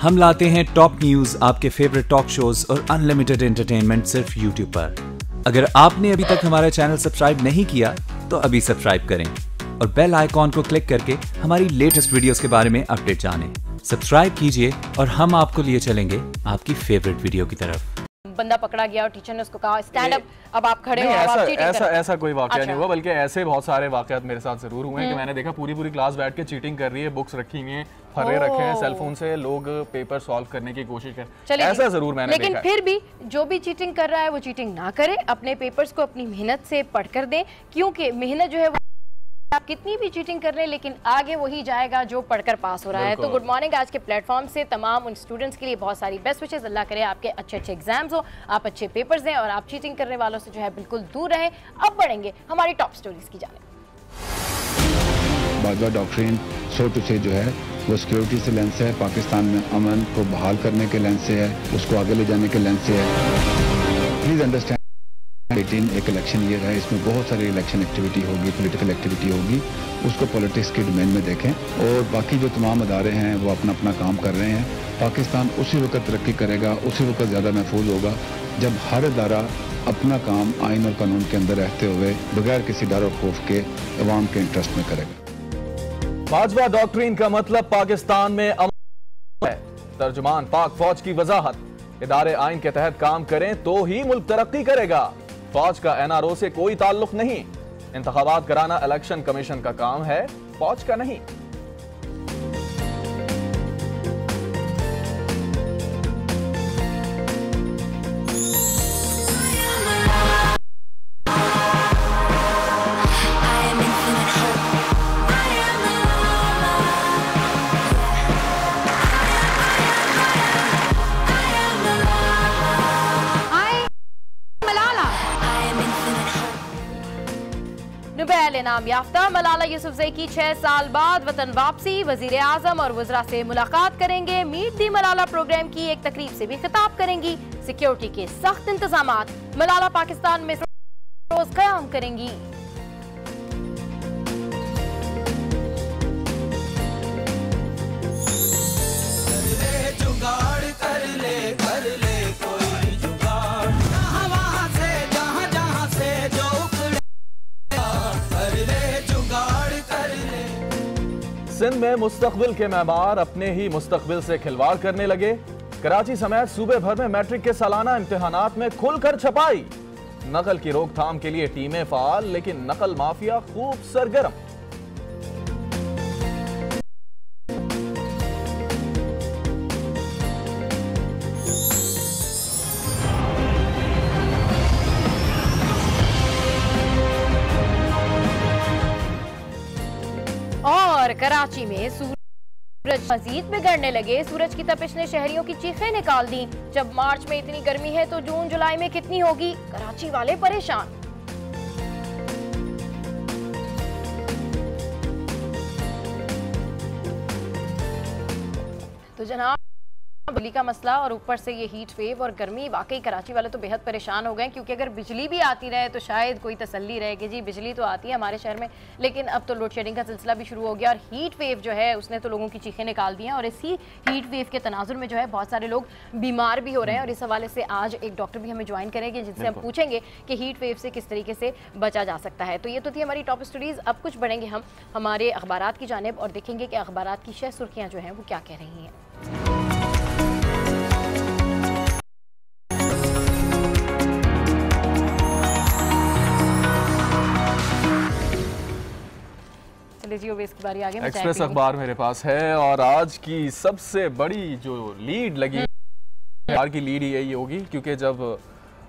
हम लाते हैं top news, आपके फेवरेट टॉक शोज और अनलिमिटेड एंटरटेनमेंट सिर्फ यूट्यूब पर। अगर आपने अभी तक हमारा चैनल सब्सक्राइब नहीं किया तो अभी सब्सक्राइब करें और बेल आइकॉन को क्लिक करके हमारी लेटेस्ट वीडियोस के बारे में अपडेट जानें। सब्सक्राइब कीजिए और हम आपको लिए चलेंगे आपकी फेवरेट वीडियो की तरफ। बंदा पकड़ा गया और टीचर ने उसको कहा स्टैंड अप, अब आप खड़े हो। ऐसा कोई वाकया नहीं हुआ, बल्कि ऐसे बहुत सारे वाकयात मेरे साथ जरूर हुए हैं कि मैंने देखा पूरी क्लास बैठ के चीटिंग कर रही है, बुक्स रखी हुई हैं, फर्रे रखे हैं, सेलफोन से लोग पेपर सॉल्व करने की कोशिश कर, ऐसा जरूर मैंने देखा। लेकिन फिर भी जो भी चीटिंग कर रहा है वो चीटिंग ना करे, अपने पेपर्स को अपनी मेहनत से पढ़कर दें, क्योंकि मेहनत जो है वो आप कितनी भी चीटिंग कर रहे हैं लेकिन आगे वही जाएगा जो पढ़कर पास हो रहा है। तो गुड मॉर्निंग, आज के प्लेटफॉर्म से तमाम उन स्टूडेंट्स के लिए बहुत सारी बेस्ट विशेस। अल्लाह करे आपके अच्छे एग्जाम्स हो, आप अच्छे पेपर्स दें और आप चीटिंग करने वालों से जो है बिल्कुल दूर रहें। अब बढ़ेंगे हमारी टॉप स्टोरीज की जाने। बाजवा डॉक्ट्रिन सो टू से जो है वो सिक्योरिटी से लेंस है, पाकिस्तान में अमन को बहाल करने के लेंस से है, उसको आगे ले जाने के लेंस से है। प्लीज अंडरस्टैंड 18 एक इलेक्शन ईयर है, इसमें बहुत सारी इलेक्शन एक्टिविटी होगी, पॉलिटिकल एक्टिविटी होगी, उसको पॉलिटिक्स के डोमेन में देखें। और बाकी जो तमाम अदारे हैं वो अपना अपना काम कर रहे हैं। पाकिस्तान उसी वक्त तरक्की करेगा, उसी वक्त ज़्यादा महफूज होगा जब हर अदारा अपना काम आइन और कानून के अंदर रहते हुए बगैर किसी डर और खौफ के अवाम के इंटरेस्ट में करेगा। बाजवा डॉक्ट्रिन का मतलब पाकिस्तान में अमन है। तर्जुमान पाक फौज की वजाहत, इदारे आइन के तहत काम करें तो ही मुल्क तरक्की करेगा। फौज का एनआरओ से कोई ताल्लुक नहीं। इंतखाबात कराना इलेक्शन कमीशन का काम है, फौज का नहीं। नोबेल इनाम याफ्ता मलाला यूसुफजई की 6 साल बाद वतन वापसी, वजीर आजम और वज़रा से मुलाकात करेंगे। मीट दी मलाला प्रोग्राम की एक तकरीब से भी खिताब करेंगी। सिक्योरिटी के सख्त इंतजामात, मलाला पाकिस्तान में रोज कयाम करेंगी। सिंध में मुस्तकबिल के मेहमान अपने ही मुस्तकबिल से खिलवाड़ करने लगे। कराची समेत सूबे भर में मैट्रिक के सालाना इम्तिहानात में खुलकर छपाई। नकल की रोकथाम के लिए टीमें फाल, लेकिन नकल माफिया खूब सरगर्म। और कराची में सूरज मजीद बिगड़ने लगे। सूरज की तपिश ने शहरियों की चीखें निकाल दी। जब मार्च में इतनी गर्मी है तो जून जुलाई में कितनी होगी, कराची वाले परेशान। तो जनाब बिजली का मसला और ऊपर से ये हीट वेव और गर्मी, वाकई कराची वाले तो बेहद परेशान हो गए, क्योंकि अगर बिजली भी आती रहे तो शायद कोई तसल्ली रहे कि जी बिजली तो आती है हमारे शहर में, लेकिन अब तो लोड शेडिंग का सिलसिला भी शुरू हो गया और हीट वेव जो है उसने तो लोगों की चीखें निकाल दी हैं। और इसी हीट वेव के तनाजुर में जो है बहुत सारे लोग बीमार भी हो रहे हैं। और इस हवाले से आज एक डॉक्टर भी हमें ज्वाइन करेंगे जिनसे हम पूछेंगे कि हीट वेव से किस तरीके से बचा जा सकता है। तो ये तो थी हमारी टॉप स्टोरीज। अब कुछ बढ़ेंगे हम हमारे अखबारात की जानिब और देखेंगे कि अखबारात की 6 सुर्खियाँ जो हैं वो क्या कह रही हैं। एक्सप्रेस अखबार मेरे पास है और आज की सबसे बड़ी जो लीड लगी की लीड यही होगी, क्योंकि जब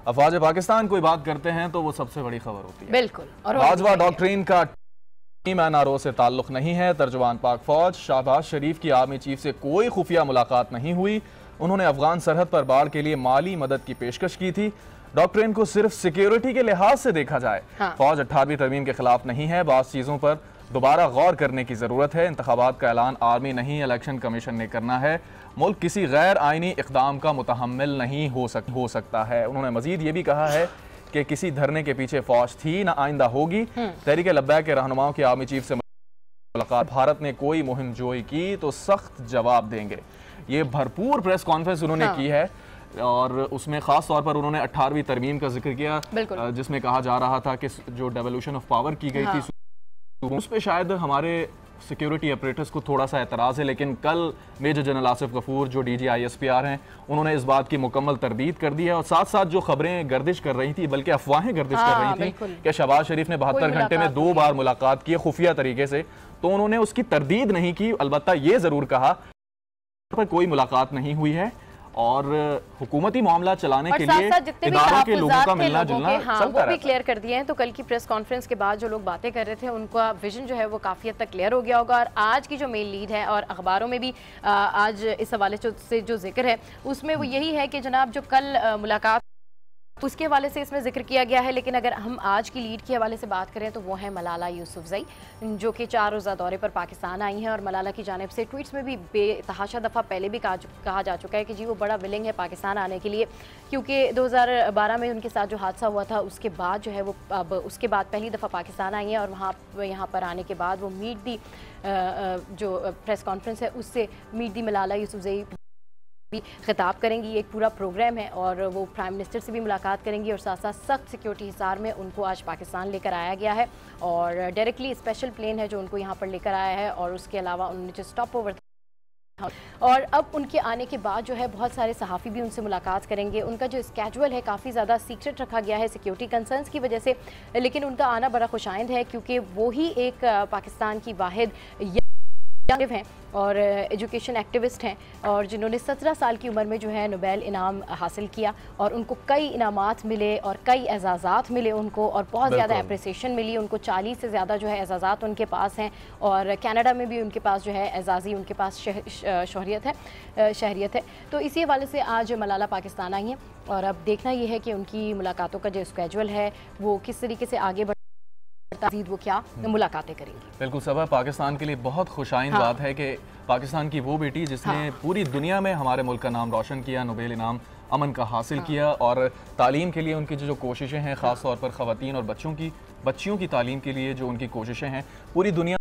अफवाज पाकिस्तान कोई बात करते हैं तो वो सबसे बड़ी खबर होती है। बिल्कुल। और बाजवा डॉक्ट्रिन का टीम एनआरओ से ताल्लुक नहीं है। तर्जुमान पाक फौज शहबाज शरीफ की आर्मी चीफ से कोई खुफिया मुलाकात नहीं हुई। उन्होंने अफगान सरहद पर बाढ़ के लिए माली मदद की पेशकश की थी। डॉक्ट्रिन को सिर्फ सिक्योरिटी के लिहाज से देखा जाए। फौज 18वीं तरमीम के खिलाफ नहीं है, बाज़ चीजों पर दोबारा गौर करने की जरूरत है। इंतखाबात का ऐलान आर्मी नहीं इलेक्शन कमीशन ने करना है। मुल्क किसी गैर आइनी इक़दाम का मुतहम्मिल नहीं हो सकता है। उन्होंने मजीद ये भी कहा है कि किसी धरने के पीछे फौज थी, ना आइंदा होगी। तहरीक लब्बैक के रहनुमाओं की आर्मी चीफ से मुलाकात भारत ने कोई मुहिम जोई की तो सख्त जवाब देंगे। ये भरपूर प्रेस कॉन्फ्रेंस उन्होंने की है और उसमें खास तौर पर उन्होंने 18वीं तरमीम का जिक्र किया, जिसमें कहा जा रहा था कि जो डेवोल्यूशन ऑफ पावर की गई थी उस पर शायद हमारे सिक्योरिटी ऑपरेटर्स को थोड़ा सा एतराज़ है, लेकिन कल मेजर जनरल आसिफ गफूर जो DG ISPR हैं उन्होंने इस बात की मुकम्मल तरदीद कर दी है। और साथ साथ जो खबरें गर्दिश कर रही थी, बल्कि अफवाहें गर्दिश कर रही थी कि शहबाज शरीफ ने 72 घंटे में 2 बार मुलाकात की खुफिया तरीके से, तो उन्होंने उसकी तरदीद नहीं की। अलबत्ता ये ज़रूर कहा पर कोई मुलाकात नहीं हुई है और हुकूमती मामला चलाने के लिए इदारों के लोगों का मिलना जुलना चलता वो भी क्लियर कर दिए हैं। तो कल की प्रेस कॉन्फ्रेंस के बाद जो लोग बातें कर रहे थे उनका विजन जो है वो काफ़ी हद तक क्लियर हो गया होगा। और आज की जो मेन लीड है और अखबारों में भी आज इस हवाले से जो जिक्र है उसमें वो यही है कि जनाब जो कल मुलाकात उसके हवाले से इसमें जिक्र किया गया है। लेकिन अगर हम आज की लीड के हवाले से बात करें तो वो है मलाला यूसुफजई, जो कि 4 रोज़ा दौरे पर पाकिस्तान आई हैं। और मलाला की जानिब से ट्वीट्स में भी बेतहाशा दफ़ा पहले भी कहा जा चुका है कि जी वो बड़ा विलिंग है पाकिस्तान आने के लिए, क्योंकि 2012 में उनके साथ जो हादसा हुआ था उसके बाद जो है वो अब उसके बाद पहली दफ़ा पाकिस्तान आई हैं। और यहाँ पर आने के बाद वो मीट दी जो प्रेस कॉन्फ्रेंस है उससे मीट दी मलाला यूसुफजई भी खिताब करेंगी। एक पूरा प्रोग्राम है और वो प्राइम मिनिस्टर से भी मुलाकात करेंगी और साथ साथ सख्त सिक्योरिटी हिसार में उनको आज पाकिस्तान लेकर आया गया है और डायरेक्टली स्पेशल प्लेन है जो उनको यहाँ पर लेकर आया है। और उसके अलावा उन्होंने जो स्टॉप ओवर और अब उनके आने के बाद जो है बहुत सारे सहाफ़ी भी उनसे मुलाकात करेंगे। उनका जो स्केजुअल है काफ़ी ज़्यादा सीक्रेट रखा गया है सिक्योरिटी कंसर्न्स की वजह से, लेकिन उनका आना बड़ा खुशाइंद है क्योंकि वो ही एक पाकिस्तान की वाहिद हैं और एजुकेशन एक्टिविस्ट हैं और जिन्होंने 17 साल की उम्र में जो है नोबेल इनाम हासिल किया और उनको कई इनामात मिले और कई एजाज़ात मिले उनको और बहुत ज़्यादा अप्रिसिएशन मिली उनको। 40 से ज़्यादा जो है एजाज़ात उनके पास हैं और कनाडा में भी उनके पास जो है एजाज़ी उनके पास शहरियत है। तो इसी हवाले से आज मलाला पाकिस्तान आई हैं और अब देखना ये है कि उनकी मुलाकातों का जो स्केजुअल है वो किस तरीके से आगे वो क्या मुलाकातें करेंगी। बिल्कुल सबा, पाकिस्तान के लिए बहुत खुशाइन बात है कि पाकिस्तान की वो बेटी जिसने पूरी दुनिया में हमारे मुल्क का नाम रोशन किया, नोबेल इनाम अमन का हासिल किया और तालीम के लिए उनकी जो कोशिशें हैं, ख़ास तौर पर ख़वातीन और बच्चियों की तालीम के लिए जो उनकी कोशिशें हैं पूरी दुनिया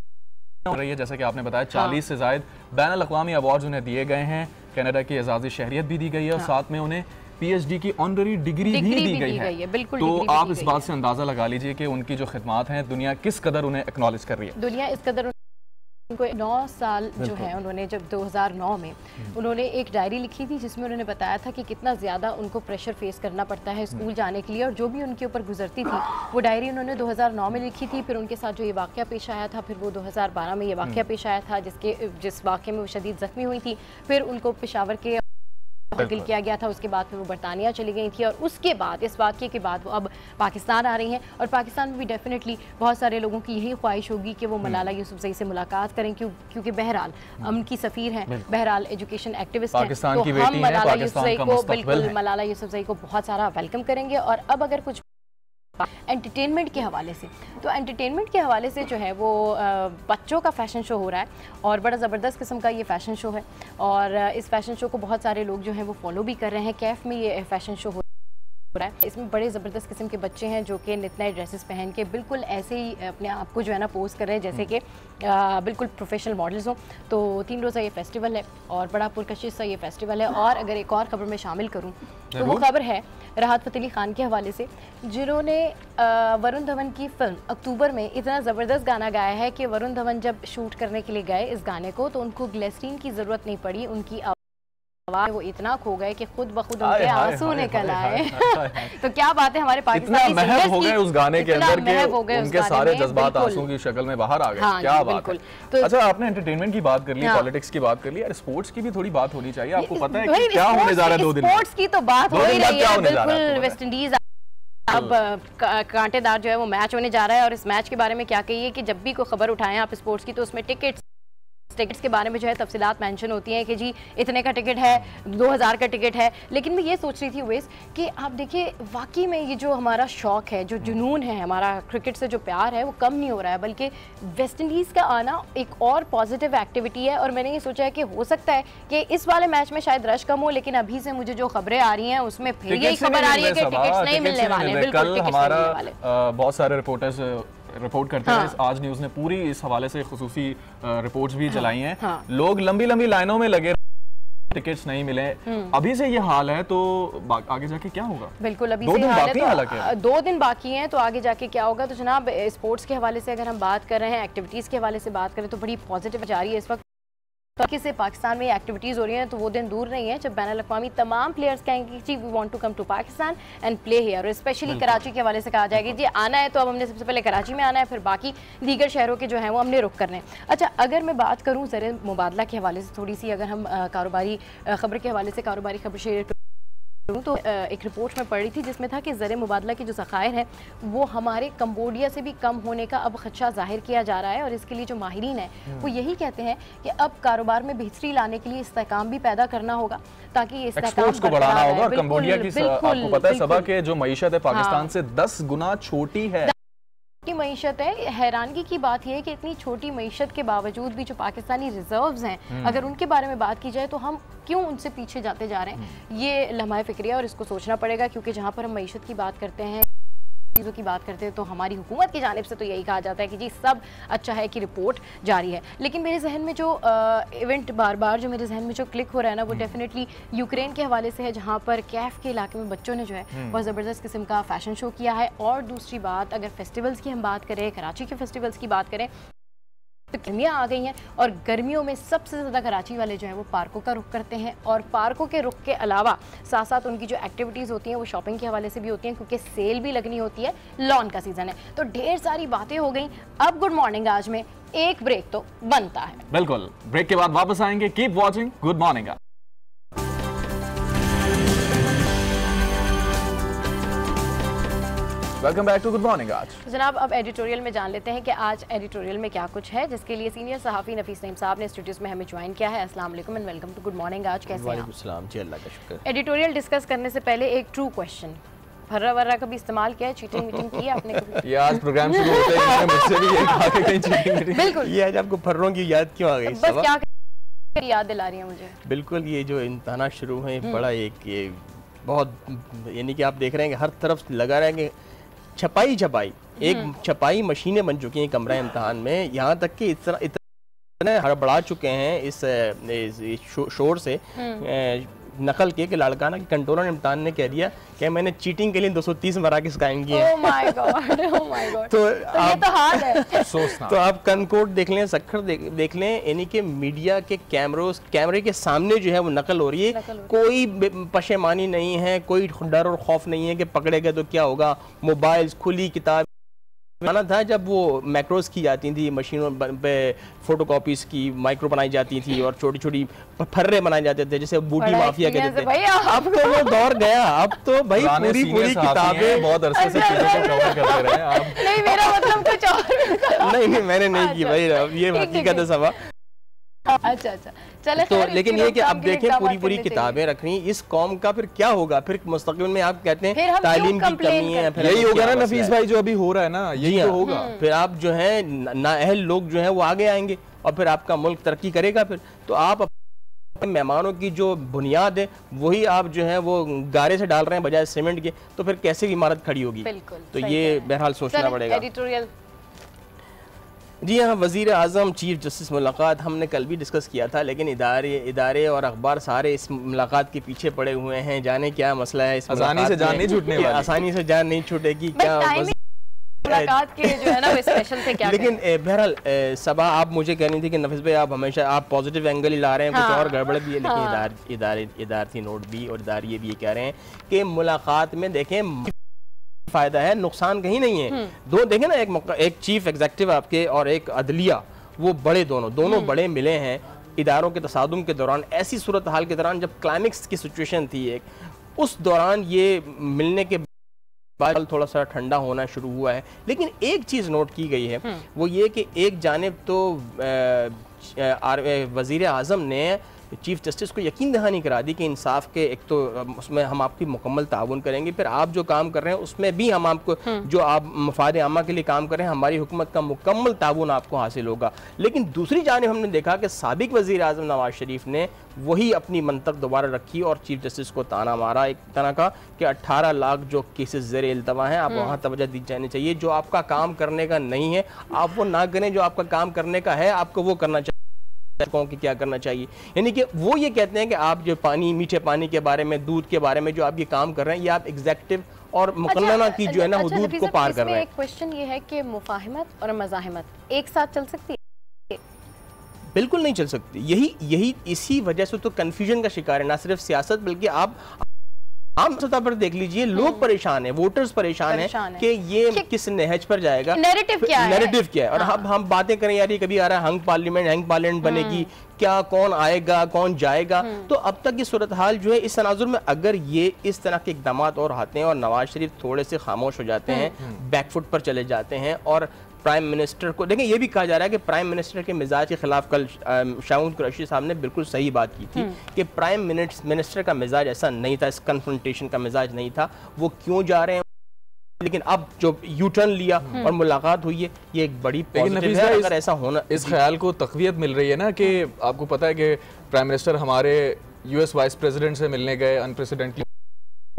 हो रही है। जैसा कि आपने बताया 40 से ज़ायद बैनुल अक़वामी अवार्ड्स उन्हें दिए गए हैं, कनाडा की एजाज़ी शहरियत भी दी गई है और साथ में उन्हें PhD की ऑनररी डिग्री भी दी गई है। तो आप इस बात से अंदाज़ा लगा लीजिए कि उनकी जो खिदमात हैं दुनिया किस कदर उन्हें एक्नॉलेज कर रही है। दुनिया इस कदर उनको 9 साल जो है उन्होंने जब 2009 में उन्होंने एक डायरी लिखी थी जिसमें उन्होंने बताया था कि कितना ज़्यादा उनको प्रेशर फेस करना पड़ता है स्कूल जाने के लिए और जो भी उनके ऊपर गुजरती थी वो डायरी उन्होंने 2009 में लिखी थी। फिर उनके साथ जो ये वाक़या पेश आया था, फिर वो 2012 में ये वाक़या पेश आया था जिस वाक़े में वो शदीद ज़ख्मी हुई थी। फिर उनको पेशावर के मुंतकिल किया गया था, उसके बाद फिर वो बरतानिया चली गई थी और उसके बाद इस वाक़ये के बाद वो अब पाकिस्तान आ रही हैं और पाकिस्तान में भी डेफिनेटली बहुत सारे लोगों की यही ख्वाहिश होगी कि वो मलाला यूसुफजई से मुलाकात करें क्योंकि बहरहाल अमन की सफ़ीर हैं, बहरहाल एजुकेशन एक्टिविस्ट हैं, तो हम मलाला यूसुफजई को बिल्कुल मलाला यूसुफजई को बहुत सारा वेलकम करेंगे। और अब अगर कुछ एंटरटेनमेंट के हवाले से, तो एंटरटेनमेंट के हवाले से जो है वो बच्चों का फ़ैशन शो हो रहा है और बड़ा ज़बरदस्त किस्म का ये फ़ैशन शो है और इस फ़ैशन शो को बहुत सारे लोग जो हैं वो फॉलो भी कर रहे हैं। कैफ़ में ये फ़ैशन शो हो रहा है, इसमें बड़े ज़बरदस्त किस्म के बच्चे हैं जो कि नित नए ड्रेसेस पहन के बिल्कुल ऐसे ही अपने आप को जो है ना पोज कर रहे हैं जैसे कि बिल्कुल प्रोफेशनल मॉडल्स हों। तो 3 रोज़ा ये फेस्टिवल है और बड़ा पुरकशिश सा ये फेस्टिवल है। और अगर एक और ख़बर में शामिल करूँ तो वो ख़बर है राहत फ़तेह अली ख़ान के हवाले से, जिन्होंने वरुण धवन की फिल्म अक्टूबर में इतना ज़बरदस्त गाना गाया है कि वरुण धवन जब शूट करने के लिए गए इस गाने को तो उनको ग्लिसरीन की ज़रूरत नहीं पड़ी, उनकी आवाज़ वो इतना खो गए कि खुद ब खुद उनके आंसू निकल आए। तो क्या बात है, हमारे पाकिस्तानी महव हो गए उस गाने के अंदर के उनके सारे जज्बात आंसू की शक्ल में बाहर आ गए। क्या बात है। तो अच्छा, आपने एंटरटेनमेंट की बात कर ली, पॉलिटिक्स की बात कर ली, स्पोर्ट्स की भी थोड़ी बात होनी चाहिए। आपको पता है कि क्या होने जा रहा है 2 दिन? स्पोर्ट्स की तो बात हो ही रही है, बिल्कुल वेस्ट इंडीज अब कांटेदार जो है वो मैच होने जा रहा है और इस मैच के बारे में क्या कहिए कि जब भी कोई खबर उठाएं आप स्पोर्ट्स की तो उसमें टिकट्स के बारे में जो है तफसीलात मेंशन होती हैं कि जी इतने का टिकट है, 2000 का टिकट है। लेकिन मैं ये सोच रही थी वेस कि आप देखिए वाकई में ये जो हमारा शौक़ है, जो जुनून है, हमारा क्रिकेट से जो प्यार है वो कम नहीं हो रहा है, बल्कि वेस्ट इंडीज़ का आना एक और पॉजिटिव एक्टिविटी है। और मैंने ये सोचा है कि हो सकता है कि इस वाले मैच में शायद रश कम हो, लेकिन अभी से मुझे जो खबरें आ रही हैं उसमें फिर यही खबर आ रही है कि टिकट्स नहीं मिलने वाले। बिल्कुल हमारा बहुत सारे रिपोर्टर्स रिपोर्ट करते हैं। आज न्यूज़ ने पूरी इस हवाले से खुसूसी रिपोर्ट्स भी चलाई हैं। लोग लंबी लंबी लाइनों में लगे, टिकट्स नहीं मिले। अभी से ये हाल है तो आगे जाके क्या होगा? बिल्कुल, अभी 2 दिन बाकी है, हालांकि 2 दिन बाकी हैं, तो आगे जाके क्या होगा? तो जनाब स्पोर्ट्स के हवाले से अगर हम बात कर रहे हैं, एक्टिविटीज़ के हवाले से बात करें तो बड़ी पॉजिटिव जा रही है इस वक्त। ताकि से पाकिस्तान में एक्टिविटीज़ हो रही हैं तो वो दिन दूर नहीं है जब बैनुल अक़वामी तमाम प्लेयर्स कहेंगे कि जी we want to come to Pakistan and play here. और स्पेशली कराची के हवाले से कहा जाएगा जी आना है तो अब हमने सबसे पहले कराची में आना है, फिर बाकी दीगर शहरों के जो हैं वो हमने रुक करने। अच्छा, अगर मैं बात करूँ ज़र मुबादला के हवाले से थोड़ी सी, अगर हम कारोबारी ख़बर के हवाले से कारोबारी खबर शेयर तो एक रिपोर्ट में पढ़ रही थी जिसमें था कि ज़र मुबादला के जो ज़खायर हैं वो हमारे कंबोडिया से भी कम होने का अब खदशा जाहिर किया जा रहा है। और इसके लिए जो माहिरीन हैं वो यही कहते हैं कि अब कारोबार में बेहतरी लाने के लिए इस्तेहकाम भी पैदा करना होगा ताकि ये एक्सपोर्ट्स को बढ़ाना होगा। और कंबोडिया की आपको पता है सबा के जो मईशत है पाकिस्तान से 10 गुना छोटी है की मईशत है। हैरानगी की बात यह है कि इतनी छोटी मईशत के बावजूद भी जो पाकिस्तानी रिजर्व्स हैं अगर उनके बारे में बात की जाए तो हम क्यों उनसे पीछे जाते जा रहे हैं, ये लम्हा फिक्रिया और इसको सोचना पड़ेगा। क्योंकि जहाँ पर हम मईशत की बात करते हैं, चीज़ों की बात करते हैं तो हमारी हुकूमत की जानिब से तो यही कहा जाता है कि जी सब अच्छा है कि रिपोर्ट जारी है। लेकिन मेरे जहन में जो इवेंट बार बार जो मेरे जहन में जो क्लिक हो रहा है ना वो डेफिनेटली यूक्रेन के हवाले से है, जहाँ पर कैफ के इलाके में बच्चों ने जो है बहुत ज़बरदस्त किस्म का फैशन शो किया है। और दूसरी बात, अगर फेस्टिवल्स की हम बात करें, कराची के फेस्टिवल्स की बात करें तो गर्मियाँ आ गई हैं और गर्मियों में सबसे ज़्यादा कराची वाले जो हैं वो पार्कों का रुख करते हैं। और पार्कों के रुख के अलावा साथ साथ उनकी जो एक्टिविटीज़ होती हैं वो शॉपिंग के हवाले से भी होती हैं क्योंकि सेल भी लगनी होती है, लॉन का सीज़न है। तो ढेर सारी बातें हो गई। अब गुड मॉर्निंग आज में एक ब्रेक तो बनता है। बिल्कुल, ब्रेक के बाद वापस आएंगे। Keep watching good morning. Welcome back to good morning. आज जनाब अब एडिटोरियल में जान लेते हैं कि आज एडिटोरियल में क्या कुछ है, जिसके लिए सीनियर सहाफ़ी नफीस नईम साहब ने स्टूडियोज में हमें ज्वाइन किया है। अस्सलाम वालेकुम and welcome to good morning. आज कैसे हैं आप? जी अल्लाह का शुक्र। एडिटोरियल डिस्कस करने से पहले एक ट्रू क्वेश्चन, फर्रा वर्रा कभी इस्तेमाल किया है? चीटिंग मीटिंग की है आपने कभी? ये आज प्रोग्राम शुरू होते हैं मुझसे भी ये कहा कि कहीं चीटिंग मीटिंग। बिल्कुल, ये आज आपको फर्रों की याद क्यों आ गई? बस क्या याद दिला रही है मुझे। बिल्कुल, ये जो इम्तहान शुरू है बड़ा एक ये बहुत, यानी कि आप देख रहे हैं कि हर तरफ लगा रहे हैं कि छपाई एक छपाई मशीनें बन चुकी हैं कमरा इम्तहान में। यहाँ तक कि इतना हड़बड़ा चुके हैं इस शोर से नकल के कि लाड़काना के कंट्रोलर इम्तहान ने कह दिया कि मैंने चीटिंग के लिए 230 मराकज़ कायम किए हैं। Oh my God, oh my God। तो ये तो हाल है। तो आप कनकोट देख लें, सखर देख लें, यानी कि मीडिया के कैमरे के सामने जो है वो नकल हो रही है। कोई पशेमानी नहीं है, कोई डर और खौफ नहीं है कि पकड़े गए तो क्या होगा। मोबाइल्स, खुली किताब आना था जब वो मैक्रोज की जाती थी मशीनों पे, फोटोकॉपीज की माइक्रो बनाई जाती थी और छोटी छोटी फर्रे बनाए जाते थे जैसे बूटी माफिया कहते थे। अब तो वो दौर गया। अब तो भाई पूरी किताबें बहुत अरसे से चीजों को कवर करते रहे आप। नहीं, मेरा मतलब कुछ और। नहीं मैंने नहीं की भाई, ये हकीकत है सभा। अच्छा चले। तो लेकिन ये कि अब देखें पूरी किताबें रख रही, इस कौम का फिर क्या होगा? फिर मुस्तकबिल में आप कहते हैं तालीम की कमी है, फिर यही होगा ना नफीस भाई जो अभी हो रहा है ना, यही तो होगा। फिर आप जो है नाअहल लोग जो है वो आगे आएंगे और फिर आपका मुल्क तरक्की करेगा। फिर तो आप मेहमानों की जो बुनियाद है वही आप जो है वो गारे से डाल रहे हैं बजाय सीमेंट के, तो फिर कैसे इमारत खड़ी होगी? तो ये बहरहाल सोचना पड़ेगा। एडिटोरियल। जी हाँ, वज़ीर आज़म चीफ जस्टिस मुलाकात हमने कल भी डिस्कस किया था, लेकिन इदारे और अखबार सारे इस मुलाकात के पीछे पड़े हुए हैं। जाने क्या मसला है इस आसानी से जान नहीं छूटने वाली। आसानी से जान नहीं छूटेगी क्या मुलाकात के जो है ना वो स्पेशल थे क्या? लेकिन बहरहाल सबा आप मुझे कहनी थी कि नफीस भाई आप हमेशा आप पॉजिटिव एंगल ही ला रहे हैं, कुछ और गड़बड़ भी है। लेकिन इदारती नोट भी और इदारे ये भी कह रहे हैं कि मुलाकात में देखें फायदा है, नुकसान कहीं नहीं है। दो देखें ना, एक चीफ एग्जीक्यूटिव आपके और एक अदलिया, वो बड़े दोनों बड़े मिले हैं इदारों के तसादुम के दौरान, ऐसी सूरत हाल के दौरान जब क्लाइमेक्स की सिचुएशन थी एक, उस दौरान ये मिलने के बाद थोड़ा सा ठंडा होना शुरू हुआ है। लेकिन एक चीज़ नोट की गई है वो ये कि एक जानिब तो वज़ीर आज़म ने चीफ जस्टिस को यकीन दहानी करा दी कि इंसाफ के एक तो उसमें हम आपकी मुकम्मल ताउन करेंगे, फिर आप जो काम कर रहे हैं उसमें भी हम आपको जो आप मफाद आमा के लिए काम कर रहे हैं हमारी हुकूमत का मुकम्मल ताउन आपको हासिल होगा। लेकिन दूसरी जानिब हमने देखा कि साबिक वज़ीर आज़म नवाज शरीफ ने वही अपनी मंतक दोबारा रखी और चीफ जस्टिस को ताना मारा एक तरह का कि 18 लाख जो केसेस ज़ेर इल्तवा हैं, आप वहाँ तवज्जो दी जानी चाहिए। जो आपका काम करने का नहीं है आप वो ना करें, जो आपका काम करने का है आपको वो करना चाहिए कि क्या करना चाहिए। यानी कि वो ये कहते हैं कि आप जो पानी, मीठे पानी के बारे में, दूध के बारे में जो आप ये काम कर रहे हैं, ये आप एग्जेक्टिव और मुकन्ना की जो है ना हुदूद को पार कर रहे हैं। एक क्वेश्चन ये है कि मुफाहमत और मज़ाहमत एक साथ चल सकती है? बिल्कुल नहीं चल सकती। यही इसी वजह से तो कन्फ्यूजन का शिकार है ना सिर्फ सियासत, बल्कि आप आम सतह पर देख लीजिए, लोग परेशान हैं, वोटर्स परेशान हैं कि ये किस नहज पर जाएगा, नैरेटिव क्या है। और अब हम बातें करें यार, ये कभी आ रहा है हैंग पार्लियामेंट बनेगी, क्या कौन आएगा कौन जाएगा। तो अब तक की सूरत हाल जो है इस तनाजुर में अगर ये इस तरह के इकदाम और आते हैं और नवाज शरीफ थोड़े से खामोश हो जाते हैं, बैकफुट पर चले जाते हैं और प्राइम मिनिस्टर को देखें, ये भी कहा जा रहा है कि प्राइम मिनिस्टर के मिजाज के खिलाफ कल शाहूद कुरैशी साहब ने बिल्कुल सही बात की थी कि प्राइम मिनिस्टर का मिजाज ऐसा नहीं था, इस कन्फ्रंटेशन का मिजाज नहीं था, वो क्यों जा रहे हैं। लेकिन अब जो यू टर्न लिया और मुलाकात हुई है, ये एक बड़ी पॉजिटिव है। अगर ऐसा होना, इस ख्याल को तक़वियत मिल रही है ना कि आपको पता है कि प्राइम मिनिस्टर हमारे यूएस वाइस प्रेसिडेंट से मिलने गए, अनप्रेसिडेंटली